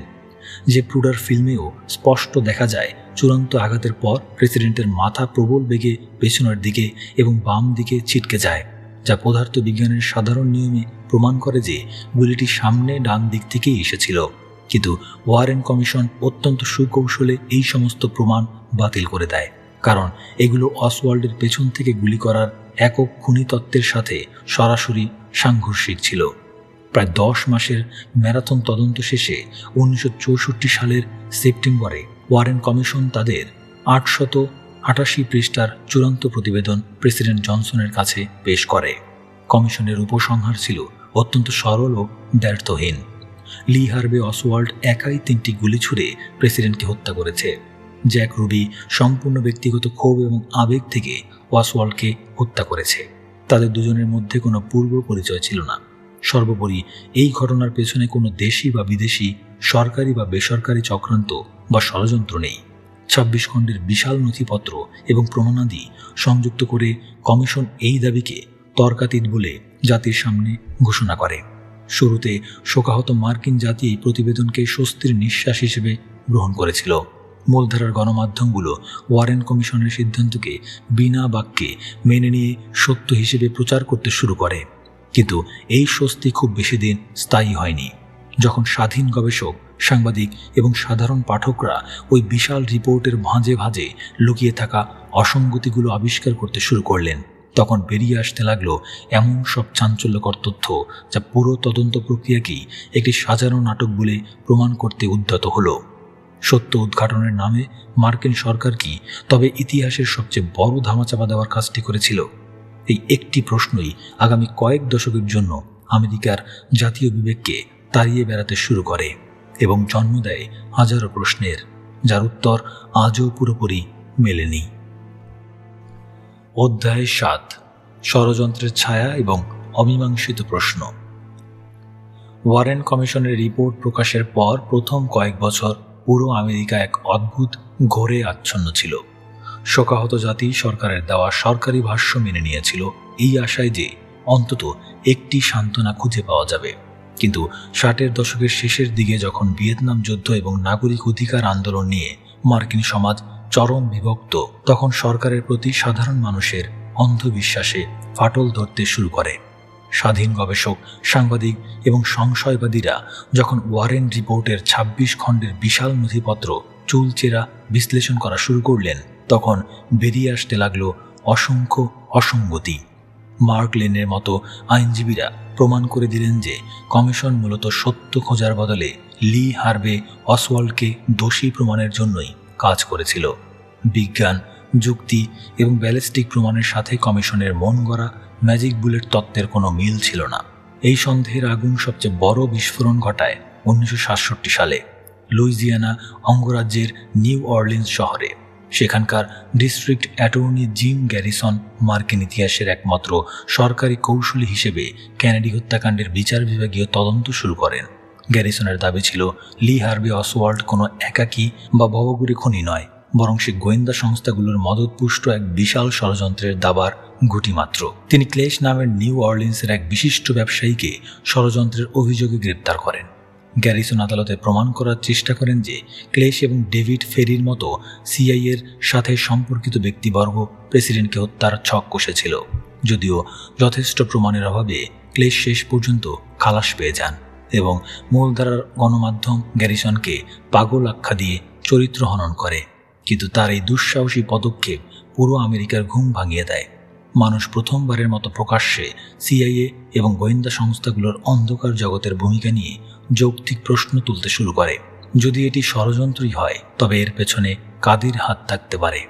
জেপ্রুডার ফিল্মেও স্পষ্ট দেখা যায় চূড়ান্ত আঘাতের পর প্রেসিডেন্টের মাথা প্রবল বেগে পেছনের দিকে এবং বাম দিকে ছিটকে যায়, যা পদার্থ বিজ্ঞানের সাধারণ নিয়মে প্রমাণ করে যে গুলিটি সামনে ডান দিক থেকেই এসেছিল। কিন্তু ওয়ারেন কমিশন অত্যন্ত সুকৌশলে এই সমস্ত প্রমাণ বাতিল করে দেয়, কারণ এগুলো অসওয়াল্ডের পেছন থেকে গুলি করার একক খুনি তত্ত্বের সাথে সরাসরি সাংঘর্ষিক ছিল। প্রায় 10 মাসের ম্যারাথন তদন্ত শেষে 1964 সালের সেপ্টেম্বরে ওয়ারেন কমিশন তাদের 888 পৃষ্ঠার চূড়ান্ত প্রতিবেদন প্রেসিডেন্ট জনসনের কাছে পেশ করে। কমিশনের উপসংহার ছিল অত্যন্ত সরল ও দ্ব্যর্থহীন। লি হার্ভে অসওয়াল্ড একাই 3টি গুলি ছুড়ে প্রেসিডেন্টকে হত্যা করেছে। জ্যাক রুবি সম্পূর্ণ ব্যক্তিগত ক্ষোভ এবং আবেগ থেকে অসওয়াল্ডকে হত্যা করেছে। তাদের দুজনের মধ্যে কোনো পূর্ব পরিচয় ছিল না। সর্বোপরি এই ঘটনার পেছনে কোনো দেশি বা বিদেশি সরকারি বা বেসরকারি চক্রান্ত বা ষড়যন্ত্র নেই। ২৬ খণ্ডের বিশাল নথিপত্র এবং প্রমাণাদি সংযুক্ত করে কমিশন এই দাবিকে তর্কাতীত বলে জাতির সামনে ঘোষণা করে। শুরুতে শোকাহত মার্কিন জাতি এই প্রতিবেদনকে স্বস্তির নিঃশ্বাস হিসেবে গ্রহণ করেছিল। মূলধারার গণমাধ্যমগুলো ওয়ারেন কমিশনের সিদ্ধান্তকে বিনা বাক্যে মেনে নিয়ে সত্য হিসেবে প্রচার করতে শুরু করে। কিন্তু এই স্বস্তি খুব বেশি দিন স্থায়ী হয়নি। যখন স্বাধীন গবেষক, সাংবাদিক এবং সাধারণ পাঠকরা ওই বিশাল রিপোর্টের ভাঁজে ভাঁজে লুকিয়ে থাকা অসঙ্গতিগুলো আবিষ্কার করতে শুরু করলেন, তখন বেরিয়ে আসতে লাগলো এমন সব চাঞ্চল্যকর তথ্য যা পুরো তদন্ত প্রক্রিয়াকেই একটি সাজানো নাটক বলে প্রমাণ করতে উদ্যত হলো। সত্য উদ্ঘাটনের নামে মার্কিন সরকার কি তবে ইতিহাসের সবচেয়ে বড় ধামাচাপা দেওয়ার কাজটি করেছিল? এই একটি প্রশ্নই আগামী কয়েক দশকের জন্য আমেরিকার জাতীয় বিবেককে তাড়িয়ে বেড়াতে শুরু করে এবং জন্ম দেয় হাজারো প্রশ্নের, যার উত্তর আজও পুরোপুরি মেলেনি। অধ্যায় ৭, ষড়যন্ত্রের ছায়া এবং অমীমাংসিত প্রশ্ন। ওয়ারেন কমিশনের রিপোর্ট প্রকাশের পর প্রথম কয়েক বছর পুরো আমেরিকা এক অদ্ভুত ঘোরে আচ্ছন্ন ছিল। শোকাহত জাতি সরকারের দেওয়া সরকারি ভাষ্য মেনে নিয়েছিল এই আশায় যে অন্তত একটি সান্ত্বনা খুঁজে পাওয়া যাবে। কিন্তু ৬০-এর দশকের শেষের দিকে যখন ভিয়েতনাম যুদ্ধ এবং নাগরিক অধিকার আন্দোলন নিয়ে মার্কিন সমাজ চরম বিভক্ত, তখন সরকারের প্রতি সাধারণ মানুষের অন্ধবিশ্বাসে ফাটল ধরতে শুরু করে। স্বাধীন গবেষক, সাংবাদিক এবং সংশয়বাদীরা যখন ওয়ারেন রিপোর্টের ২৬ খণ্ডের বিশাল নথিপত্র চুলচেরা বিশ্লেষণ করা শুরু করলেন, তখন বেরিয়ে আসতে লাগলো অসংখ্য অসঙ্গতি। মার্ক লেনের মতো আইনজীবীরা প্রমাণ করে দিলেন যে কমিশন মূলত সত্য খোঁজার বদলে লি হার্ভে অসওয়াল্ডকে দোষী প্রমাণের জন্যই কাজ করেছিল। বিজ্ঞান, যুক্তি এবং ব্যালিস্টিক প্রমাণের সাথে কমিশনের মন গড়া ম্যাজিক বুলেট তত্ত্বের কোনো মিল ছিল না। এই সন্দেহের আগুন সবচেয়ে বড় বিস্ফোরণ ঘটায় ১৯৬৭ সালে লুইজিয়ানা অঙ্গরাজ্যের নিউ অরলিন্স শহরে। সেখানকার ডিস্ট্রিক্ট অ্যাটর্নি জিম গ্যারিসন মার্কিন ইতিহাসের একমাত্র সরকারি কৌশলী হিসেবে কেনেডি হত্যাকাণ্ডের বিচার বিভাগীয় তদন্ত শুরু করেন। গ্যারিসনের দাবি ছিল লি হার্ভে অসওয়াল্ড কোনো একাকী বা ভবঘুরে খুনি নয়, বরং সে গোয়েন্দা সংস্থাগুলোর মদতপুষ্ট এক বিশাল ষড়যন্ত্রের দাবার গুটি মাত্র। তিনি ক্লেশ নামের নিউ অরলিন্সের এক বিশিষ্ট ব্যবসায়ীকে ষড়যন্ত্রের অভিযোগে গ্রেপ্তার করেন। গ্যারিসন আদালতে প্রমাণ করার চেষ্টা করেন যে ক্লেশ এবং ডেভিড ফেরির মতো সিআইএর সাথে সম্পর্কিত ব্যক্তিবর্গ প্রেসিডেন্টকে হত্যার ছক কষেছিল। যদিও যথেষ্ট প্রমাণের অভাবে ক্লেশ শেষ পর্যন্ত খালাস পেয়ে যান এবং মূলধারার গণমাধ্যম গ্যারিসনকে পাগল আখ্যা দিয়ে চরিত্র হনন করে। কিন্তু তার এই দুঃসাহসী পদক্ষেপ পুরো আমেরিকার ঘুম ভাঙিয়ে দেয়। মানুষ প্রথমবারের মতো প্রকাশ্যে সিআইএ এবং গোয়েন্দা সংস্থাগুলোর অন্ধকার জগতের ভূমিকা নিয়ে যৌক্তিক প্রশ্ন তুলতে শুরু করে। যদি এটি ষড়যন্ত্রই হয়, তবে এর পেছনে কাদের হাত থাকতে পারে?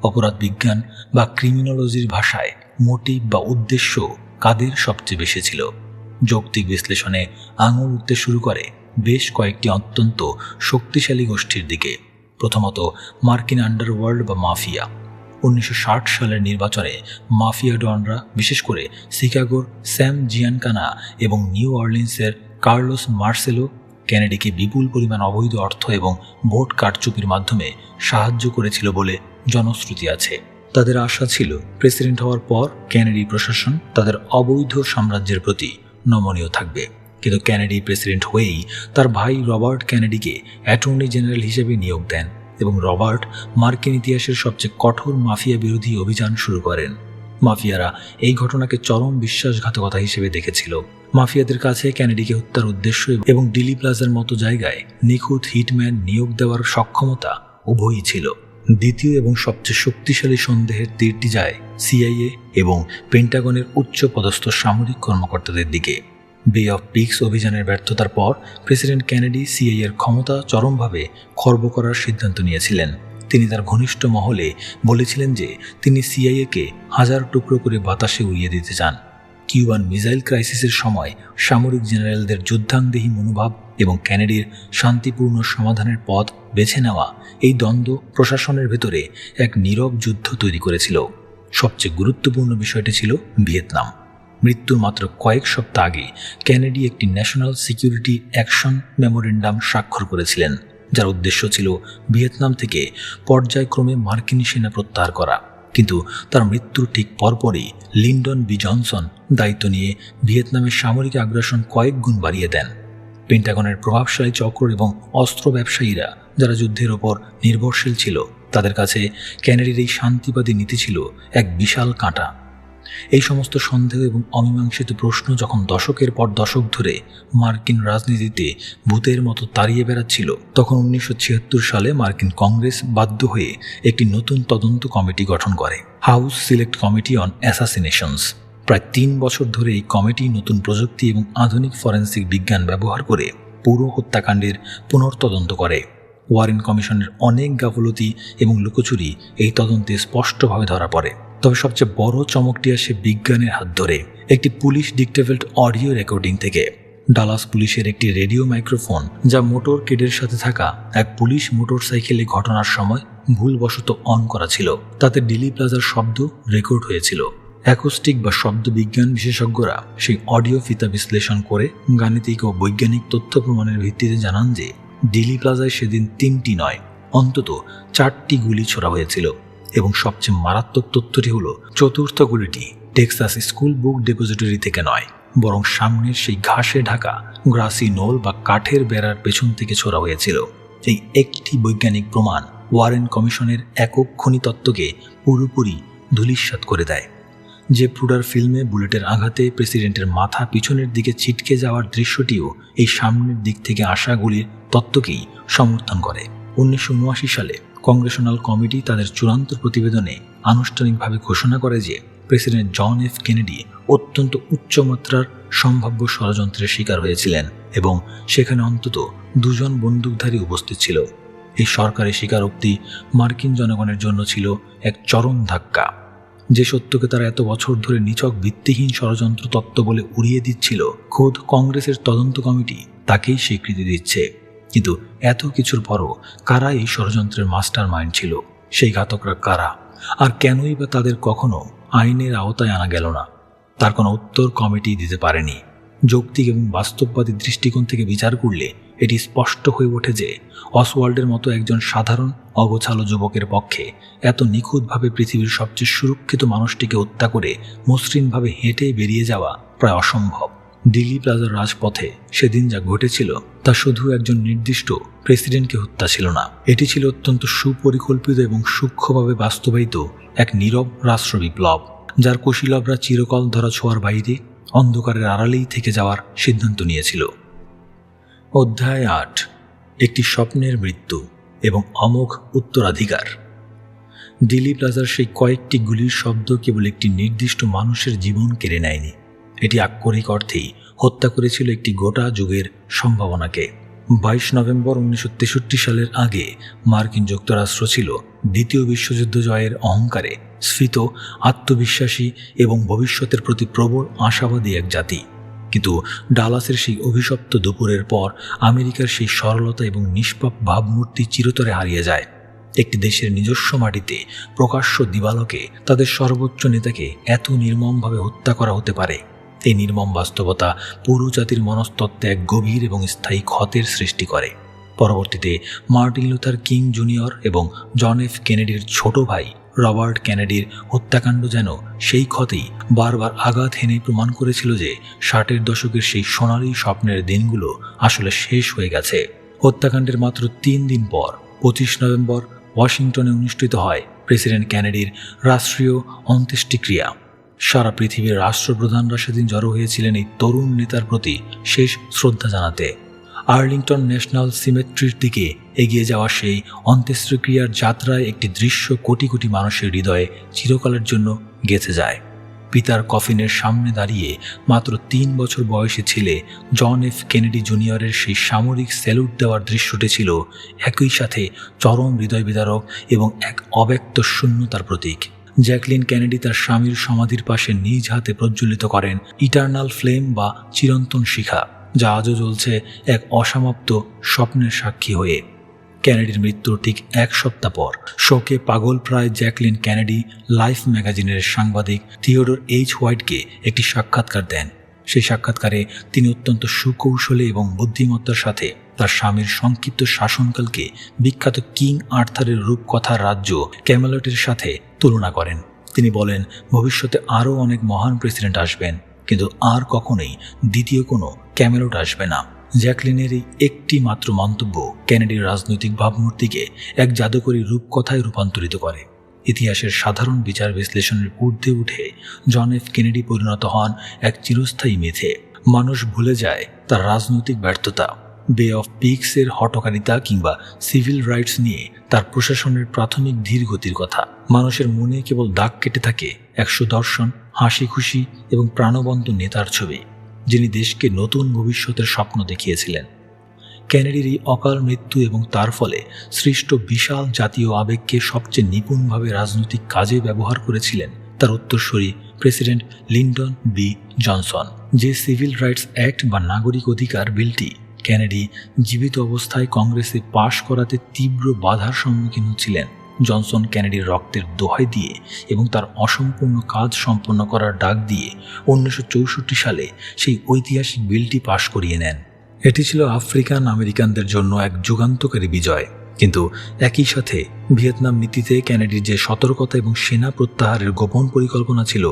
অপরাধ বিজ্ঞান বা ক্রিমিনোলজির ভাষায় মোটিভ বা উদ্দেশ্য কাদের সবচেয়ে বেশি ছিল? যৌক্তিক বিশ্লেষণে আঙুল উঠতে শুরু করে বেশ কয়েকটি অত্যন্ত শক্তিশালী গোষ্ঠীর দিকে। প্রথমত, মার্কিন আন্ডারওয়ার্ল্ড বা মাফিয়া। ১৯৬০ সালের নির্বাচনে মাফিয়া ডনরা, বিশেষ করে শিকাগোর স্যাম জিয়ানকানা এবং নিউ অরলিন্সের কার্লোস মার্সেলো, কেনেডিকে বিপুল পরিমাণ অবৈধ অর্থ এবং ভোট কারচুপির মাধ্যমে সাহায্য করেছিল বলে জনশ্রুতি আছে। তাদের আশা ছিল প্রেসিডেন্ট হওয়ার পর কেনেডি প্রশাসন তাদের অবৈধ সাম্রাজ্যের প্রতি নমনীয় থাকবে। কিন্তু কেনেডি প্রেসিডেন্ট হয়েই তার ভাই রবার্ট কেনেডিকে অ্যাটর্নি জেনারেল হিসেবে নিয়োগ দেন এবং রবার্ট মার্কিন ইতিহাসের সবচেয়ে কঠোর মাফিয়া বিরোধী অভিযান শুরু করেন। মাফিয়ারা এই ঘটনাকে চরম বিশ্বাসঘাতকতা হিসেবে দেখেছিল। মাফিয়াদের কাছে কেনেডিকে হত্যার উদ্দেশ্য এবং ডিলি প্লাজার মতো জায়গায় নিখুঁত হিটম্যান নিয়োগ দেওয়ার সক্ষমতা উভয়ই ছিল। দ্বিতীয় এবং সবচেয়ে শক্তিশালী সন্দেহের তীরটি যায় সিআইএ এবং পেন্টাগনের উচ্চ পদস্থ সামরিক কর্মকর্তাদের দিকে। বে অফ পিগস অভিযানের ব্যর্থতার পর প্রেসিডেন্ট কেনেডি সিআইএর ক্ষমতা চরমভাবে খর্ব করার সিদ্ধান্ত নিয়েছিলেন। তিনি তার ঘনিষ্ঠ মহলে বলেছিলেন যে তিনি সিআইএকে হাজার টুকরো করে বাতাসে উড়িয়ে দিতে চান। কিউবান মিসাইল ক্রাইসিসের সময় সামরিক জেনারেলদের যুদ্ধাঙ্গদেহী মনোভাব এবং কেনেডির শান্তিপূর্ণ সমাধানের পথ বেছে নেওয়া, এই দ্বন্দ্ব প্রশাসনের ভেতরে এক নীরব যুদ্ধ তৈরি করেছিল। সবচেয়ে গুরুত্বপূর্ণ বিষয়টি ছিল ভিয়েতনাম। মৃত্যুর মাত্র কয়েক সপ্তাহ আগে কেনেডি একটি ন্যাশনাল সিকিউরিটি অ্যাকশন মেমোরেন্ডাম স্বাক্ষর করেছিলেন, যার উদ্দেশ্য ছিল ভিয়েতনাম থেকে পর্যায়ক্রমে মার্কিন সেনা প্রত্যাহার করা। কিন্তু তার মৃত্যুর ঠিক পরপরই লিন্ডন বি জনসন দায়িত্ব নিয়ে ভিয়েতনামের সামরিক আগ্রাসন কয়েক গুণ বাড়িয়ে দেন। পেন্টাগনের প্রভাবশালী চক্র এবং অস্ত্র ব্যবসায়ীরা যারা যুদ্ধের ওপর নির্ভরশীল ছিল, তাদের কাছে কেনেডির এই শান্তিবাদী নীতি ছিল এক বিশাল কাঁটা। এই সমস্ত সন্দেহ এবং অমীমাংসিত প্রশ্ন যখন দশকের পর দশক ধরে মার্কিন রাজনীতিতে ভূতের মতো তাড়িয়ে বেড়াচ্ছিল, তখন 1976 সালে মার্কিন কংগ্রেস বাধ্য হয়ে একটি নতুন তদন্ত কমিটি গঠন করে, হাউস সিলেক্ট কমিটি অন অ্যাসাসিনেশনস। প্রায় 3 বছর ধরে এই কমিটি নতুন প্রযুক্তি এবং আধুনিক ফরেন্সিক বিজ্ঞান ব্যবহার করে পুরো হত্যাকাণ্ডের পুনর্তদন্ত করে। ওয়ারেন কমিশনের অনেক গাফলতি এবং লুকোচুরি এই তদন্তে স্পষ্টভাবে ধরা পড়ে। তবে সবচেয়ে বড় চমকটি আসে বিজ্ঞানের হাত ধরে একটি পুলিশ ডিক্টেভেলড অডিও রেকর্ডিং থেকে। ডালাস পুলিশের একটি রেডিও মাইক্রোফোন, যা মোটর কেডের সাথে থাকা এক পুলিশ মোটরসাইকেলে ঘটনার সময় ভুলবশত অন করা ছিল, তাতে ডিলি প্লাজার শব্দ রেকর্ড হয়েছিল। অ্যাকোস্টিক বা শব্দ বিজ্ঞান বিশেষজ্ঞরা সেই অডিও ফিতা বিশ্লেষণ করে গাণিতিক ও বৈজ্ঞানিক তথ্য প্রমাণের ভিত্তিতে জানান যে ডিলি প্লাজায় সেদিন 3টি নয়, অন্তত 4টি গুলি ছোড়া হয়েছিল। এবং সবচেয়ে মারাত্মক তথ্যটি হলো, চতুর্থ গুলিটি টেক্সাস স্কুল বুক ডিপোজিটরি থেকে নয়, বরং সামনের সেই ঘাসে ঢাকা গ্রাসি নোল বা কাঠের বেড়ার পেছন থেকে ছোড়া হয়েছিল। এই একটি বৈজ্ঞানিক প্রমাণ ওয়ারেন কমিশনের একক খনি তত্ত্বকে পুরোপুরি ধূলিসাৎ করে দেয়। যে প্রুডার ফিল্মে বুলেটের আঘাতে প্রেসিডেন্টের মাথা পিছনের দিকে ছিটকে যাওয়ার দৃশ্যটিও এই সামনের দিক থেকে আসা গুলির তত্ত্বকেই সমর্থন করে। 1979 সালে কংগ্রেশনাল কমিটি তাদের চূড়ান্ত প্রতিবেদনে আনুষ্ঠানিকভাবে ঘোষণা করে যে প্রেসিডেন্ট জন এফ কেনেডি অত্যন্ত উচ্চমাত্রার সম্ভাব্য ষড়যন্ত্রের শিকার হয়েছিলেন এবং সেখানে অন্তত 2 জন বন্দুকধারী উপস্থিত ছিল। এই সরকারি স্বীকারোক্তি মার্কিন জনগণের জন্য ছিল এক চরম ধাক্কা। যে সত্যকে তারা এত বছর ধরে নিছক ভিত্তিহীন ষড়যন্ত্র তত্ত্ব বলে উড়িয়ে দিচ্ছিল, খোদ কংগ্রেসের তদন্ত কমিটি তাকেই স্বীকৃতি দিচ্ছে। কিন্তু এত কিছুর পরও কারা এই ষড়যন্ত্রের মাস্টার মাইন্ড ছিল? সেই ঘাতকরা কারা, আর কেনই বা তাদের কখনো আইনের আওতায় আনা গেল না? তার কোনো উত্তর কমিটি দিতে পারেনি। যৌক্তিক এবং বাস্তববাদী দৃষ্টিকোণ থেকে বিচার করলে এটি স্পষ্ট হয়ে ওঠে যে অসওয়াল্ডের মতো একজন সাধারণ অগোছালো যুবকের পক্ষে এত নিখুঁতভাবে পৃথিবীর সবচেয়ে সুরক্ষিত মানুষটিকে হত্যা করে মসৃণভাবে হেঁটে বেরিয়ে যাওয়া প্রায় অসম্ভব। ডিলি প্লাজার রাজপথে সেদিন যা ঘটেছিল তা শুধু একজন নির্দিষ্ট প্রেসিডেন্টকে হত্যা ছিল না, এটি ছিল অত্যন্ত সুপরিকল্পিত এবং সূক্ষ্মভাবে বাস্তবায়িত এক নীরব রাষ্ট্র বিপ্লব, যার কুশীলবরা চিরকাল ধরা ছোঁয়ার বাইরে অন্ধকারের আড়ালেই থেকে যাওয়ার সিদ্ধান্ত নিয়েছিল। অধ্যায় 8, একটি স্বপ্নের মৃত্যু এবং অমোঘ উত্তরাধিকার। ডিলি প্লাজার সেই কয়েকটি গুলির শব্দ কেবল একটি নির্দিষ্ট মানুষের জীবন কেড়ে নেয়নি, এটি আক্ষরিক অর্থেই হত্যা করেছিল একটি গোটা যুগের সম্ভাবনাকে। 22 নভেম্বর 1963 সালের আগে মার্কিন যুক্তরাষ্ট্র ছিল দ্বিতীয় বিশ্বযুদ্ধ জয়ের অহংকারে স্ফীত, আত্মবিশ্বাসী এবং ভবিষ্যতের প্রতি প্রবল আশাবাদী এক জাতি। কিন্তু ডালাসের সেই অভিশপ্ত দুপুরের পর আমেরিকার সেই সরলতা এবং নিষ্পাপ ভাবমূর্তি চিরতরে হারিয়ে যায়। একটি দেশের নিজস্ব মাটিতে প্রকাশ্য দিবালোকে তাদের সর্বোচ্চ নেতাকে এত নির্মমভাবে হত্যা করা হতে পারে, এই নির্মম বাস্তবতা পুরো জাতির মনস্তত্ত্বে এক গভীর এবং স্থায়ী ক্ষতের সৃষ্টি করে। পরবর্তীতে মার্টিন লুথার কিং জুনিয়র এবং জন এফ কেনেডির ছোট ভাই রবার্ট কেনেডির হত্যাকাণ্ড যেন সেই ক্ষতেই বারবার আঘাত হেনে প্রমাণ করেছিল যে 60-এর দশকের সেই সোনালি স্বপ্নের দিনগুলো আসলে শেষ হয়ে গেছে। হত্যাকাণ্ডের মাত্র 3 দিন পর 25 নভেম্বর ওয়াশিংটনে অনুষ্ঠিত হয় প্রেসিডেন্ট কেনেডির রাষ্ট্রীয় অন্ত্যেষ্টিক্রিয়া। সারা পৃথিবীর রাষ্ট্রপ্রধানরা সেদিন জড়ো হয়েছিলেন এই তরুণ নেতার প্রতি শেষ শ্রদ্ধা জানাতে। আর্লিংটন ন্যাশনাল সিমেট্রির দিকে এগিয়ে যাওয়া সেই অন্ত্যেষ্টিক্রিয়ার যাত্রায় একটি দৃশ্য কোটি কোটি মানুষের হৃদয়ে চিরকালের জন্য গেঁথে যায়। পিতার কফিনের সামনে দাঁড়িয়ে মাত্র 3 বছর বয়সী ছেলে জন এফ কেনেডি জুনিয়রের সেই সামরিক স্যালুট দেওয়ার দৃশ্যটি ছিল একই সাথে চরম হৃদয় বিদারক এবং এক অব্যক্ত শূন্যতার প্রতীক। জ্যাকলিন কেনেডি তার স্বামীর সমাধির পাশে নিজ হাতে প্রজ্বলিত করেন ইটার্নাল ফ্লেম বা চিরন্তন শিখা, যা আজও জ্বলছে এক অসমাপ্ত স্বপ্নের সাক্ষী হয়ে। কেনেডির মৃত্যুর ঠিক এক সপ্তাহ পর শোকে পাগল প্রায় জ্যাকলিন কেনেডি লাইফ ম্যাগাজিনের সাংবাদিক থিওডোর এইচ হোয়াইটকে একটি সাক্ষাৎকার দেন। সেই সাক্ষাৎকারে তিনি অত্যন্ত সুকৌশলে এবং বুদ্ধিমত্তার সাথে তার স্বামীর সংক্ষিপ্ত শাসনকালকে বিখ্যাত কিং আর্থারের রূপকথার রাজ্য ক্যামেলটের সাথে তুলনা করেন। তিনি বলেন, ভবিষ্যতে আরও অনেক মহান প্রেসিডেন্ট আসবেন, কিন্তু আর কখনোই দ্বিতীয় কোনো ক্যামেলট আসবে না। জ্যাকলিনের এই একটি মাত্র মন্তব্য কেনেডির রাজনৈতিক ভাবমূর্তিকে এক জাদুকরী রূপকথায় রূপান্তরিত করে। ইতিহাসের সাধারণ বিচার বিশ্লেষণের ঊর্ধ্বে উঠে জন এফ কেনেডি পরিণত হন এক চিরস্থায়ী মিথে। মানুষ ভুলে যায় তার রাজনৈতিক ব্যর্থতা, বে অফ পিক্সের হঠকারিতা কিংবা সিভিল রাইটস নিয়ে তার প্রশাসনের প্রাথমিক ধীরগতির কথা। মানুষের মনে কেবল দাগ কেটে থাকে এক সুদর্শন, হাসি খুশি এবং প্রাণবন্ত নেতার ছবি, যিনি দেশকে নতুন ভবিষ্যতের স্বপ্ন দেখিয়েছিলেন। কেনেডির এই অকাল মৃত্যু এবং তার ফলে সৃষ্ট বিশাল জাতীয় আবেগকে সবচেয়ে নিপুণভাবে রাজনৈতিক কাজে ব্যবহার করেছিলেন তার উত্তরসূরি প্রেসিডেন্ট লিন্ডন বি জনসন। যে সিভিল রাইটস অ্যাক্ট বা নাগরিক অধিকার বিলটি কেনেডি জীবিত অবস্থায় কংগ্রেসে পাশ করাতে তীব্র বাধার সম্মুখীন হচ্ছিলেন, জনসন কেনেডির রক্তের দোহাই দিয়ে এবং তার অসম্পূর্ণ কাজ সম্পন্ন করার ডাক দিয়ে 1964 সালে সেই ঐতিহাসিক বিলটি পাশ করিয়ে নেন। এটি ছিল আফ্রিকান আমেরিকানদের জন্য এক যুগান্তকারী বিজয়, কিন্তু একই সাথে ভিয়েতনাম নীতিতে কেনেডির যে সতর্কতা এবং সেনা প্রত্যাহারের গোপন পরিকল্পনা ছিল,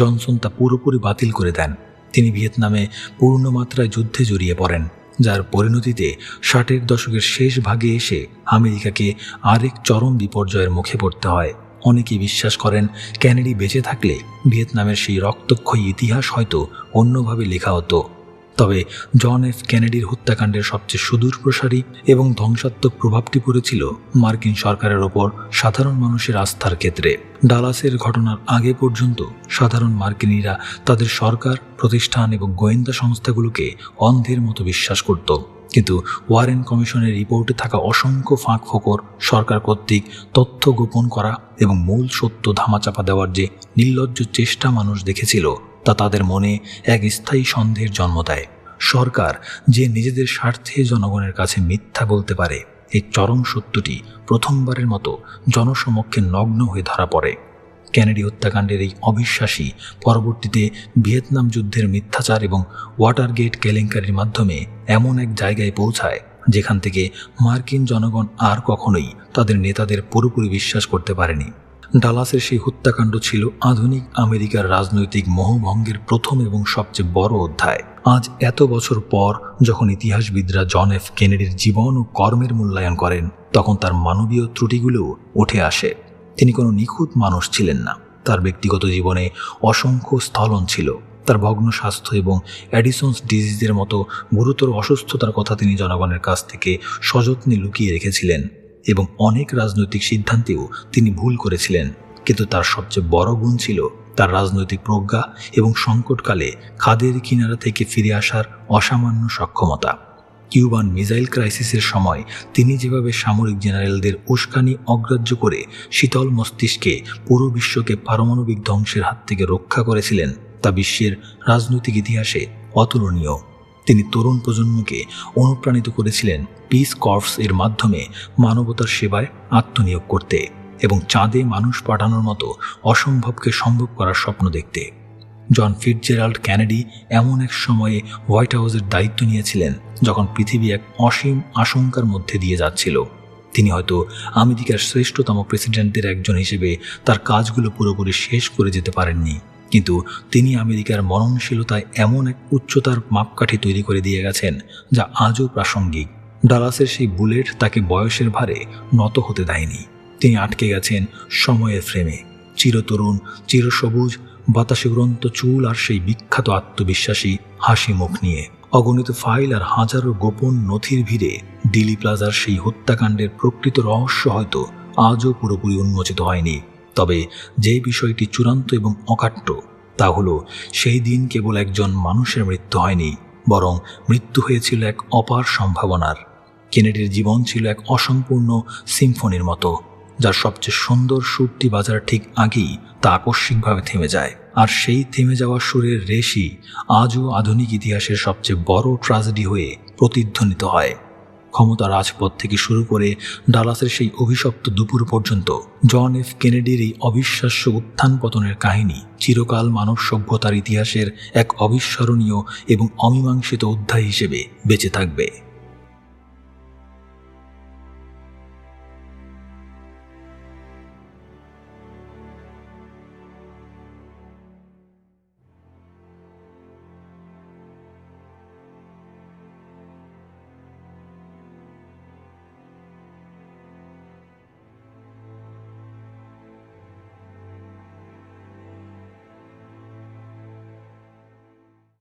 জনসন তা পুরোপুরি বাতিল করে দেন। তিনি ভিয়েতনামে পূর্ণমাত্রায় যুদ্ধে জড়িয়ে পড়েন, যার পরিণতিতে 60-এর দশকের শেষ ভাগে এসে আমেরিকাকে আরেক চরম বিপর্যয়ের মুখে পড়তে হয়। অনেকেই বিশ্বাস করেন কেনেডি বেঁচে থাকলে ভিয়েতনামের সেই রক্তক্ষয়ী ইতিহাস হয়তো অন্যভাবে লেখা হতো। তবে জন এফ কেনেডির হত্যাকাণ্ডের সবচেয়ে সুদূরপ্রসারী এবং ধ্বংসাত্মক প্রভাবটি পড়েছিল মার্কিন সরকারের ওপর সাধারণ মানুষের আস্থার ক্ষেত্রে। ডালাসের ঘটনার আগে পর্যন্ত সাধারণ মার্কিনীরা তাদের সরকার, প্রতিষ্ঠান এবং গোয়েন্দা সংস্থাগুলোকে অন্ধের মতো বিশ্বাস করত, কিন্তু ওয়ারেন কমিশনের রিপোর্টে থাকা অসংখ্য ফাঁক ফোকর, সরকার কর্তৃক তথ্য গোপন করা এবং মূল সত্য ধামাচাপা দেওয়ার যে নির্লজ্জ চেষ্টা মানুষ দেখেছিল, তা তাদের মনে এক স্থায়ী সন্দেহের জন্ম দেয়। সরকার যে নিজেদের স্বার্থে জনগণের কাছে মিথ্যা বলতে পারে, এই চরম সত্যটি প্রথমবারের মতো জনসমক্ষে নগ্ন হয়ে ধরা পড়ে। কেনেডি হত্যাকাণ্ডের এই অবিশ্বাসী পরবর্তীতে ভিয়েতনাম যুদ্ধের মিথ্যাচার এবং ওয়াটারগেট কেলেঙ্কারির মাধ্যমে এমন এক জায়গায় পৌঁছায় যেখান থেকে মার্কিন জনগণ আর কখনোই তাদের নেতাদের পুরোপুরি বিশ্বাস করতে পারেনি। ডালাসের সেই হত্যাকাণ্ড ছিল আধুনিক আমেরিকার রাজনৈতিক মোহভঙ্গের প্রথম এবং সবচেয়ে বড় অধ্যায়। আজ এত বছর পর যখন ইতিহাসবিদরা জন এফ কেনেডির জীবন ও কর্মের মূল্যায়ন করেন, তখন তার মানবীয় ত্রুটিগুলোও উঠে আসে। তিনি কোনো নিখুঁত মানুষ ছিলেন না। তার ব্যক্তিগত জীবনে অসংখ্য স্থলন ছিল। তার ভগ্ন স্বাস্থ্য এবং অ্যাডিসন্স ডিজিজের মতো গুরুতর অসুস্থতার কথা তিনি জনগণের কাছ থেকে সযত্নে লুকিয়ে রেখেছিলেন, এবং অনেক রাজনৈতিক সিদ্ধান্তেও তিনি ভুল করেছিলেন। কিন্তু তার সবচেয়ে বড় গুণ ছিল তার রাজনৈতিক প্রজ্ঞা এবং সংকটকালে খাদের কিনারা থেকে ফিরে আসার অসামান্য সক্ষমতা। কিউবান মিসাইল ক্রাইসিসের সময় তিনি যেভাবে সামরিক জেনারেলদের উস্কানি অগ্রাহ্য করে শীতল মস্তিষ্কে পুরো বিশ্বকে পারমাণবিক ধ্বংসের হাত থেকে রক্ষা করেছিলেন, তা বিশ্বের রাজনৈতিক ইতিহাসে অতুলনীয়। তিনি তরুণ প্রজন্মকে অনুপ্রাণিত করেছিলেন পিস কর্পস এর মাধ্যমে মানবতার সেবায় আত্মনিয়োগ করতে এবং চাঁদে মানুষ পাঠানোর মতো অসম্ভবকে সম্ভব করার স্বপ্ন দেখতে। জন ফিটজেরাল্ড কেনেডি এমন এক সময়ে হোয়াইট হাউসের দায়িত্ব নিয়েছিলেন যখন পৃথিবী এক অসীম আশঙ্কার মধ্যে দিয়ে যাচ্ছিল। তিনি হয়তো আমেরিকার শ্রেষ্ঠতম প্রেসিডেন্টদের একজন হিসেবে তার কাজগুলো পুরোপুরি শেষ করে যেতে পারেননি, কিন্তু তিনি আমেরিকার মননশীলতায় এমন এক উচ্চতার মাপকাঠি তৈরি করে দিয়ে গেছেন যা আজও প্রাসঙ্গিক। ডালাসের সেই বুলেট তাকে বয়সের ভারে নত হতে দেয়নি। তিনি আটকে গেছেন সময়ের ফ্রেমে, চিরতরুণ, চিরসবুজ, বাতাসে উড়ন্ত চুল আর সেই বিখ্যাত আত্মবিশ্বাসী হাসি মুখ নিয়ে। অগণিত ফাইল আর হাজারো গোপন নথির ভিড়ে ডিলি প্লাজার সেই হত্যাকাণ্ডের প্রকৃত রহস্য হয়তো আজও পুরোপুরি উন্মোচিত হয়নি। তবে যে বিষয়টি চূড়ান্ত এবং অকাট্য তা হলো, সেই দিন কেবল একজন মানুষের মৃত্যু হয়নি, বরং মৃত্যু হয়েছিল এক অপার সম্ভাবনার। কেনেডির জীবন ছিল এক অসম্পূর্ণ সিম্ফনির মতো, যার সবচেয়ে সুন্দর সুরটি বাজার ঠিক আগেই তা আকস্মিকভাবে থেমে যায়। আর সেই থেমে যাওয়া সুরের রেশই আজও আধুনিক ইতিহাসের সবচেয়ে বড় ট্র্যাজেডি হয়ে প্রতিধ্বনিত হয়। ক্ষমতা রাজপথ থেকে শুরু করে ডালাসের সেই অভিশপ্ত দুপুর পর্যন্ত জন এফ কেনেডির এই অবিশ্বাস্য উত্থান পতনের কাহিনী চিরকাল মানব সভ্যতার ইতিহাসের এক অবিস্মরণীয় এবং অমীমাংসিত অধ্যায় হিসেবে বেঁচে থাকবে।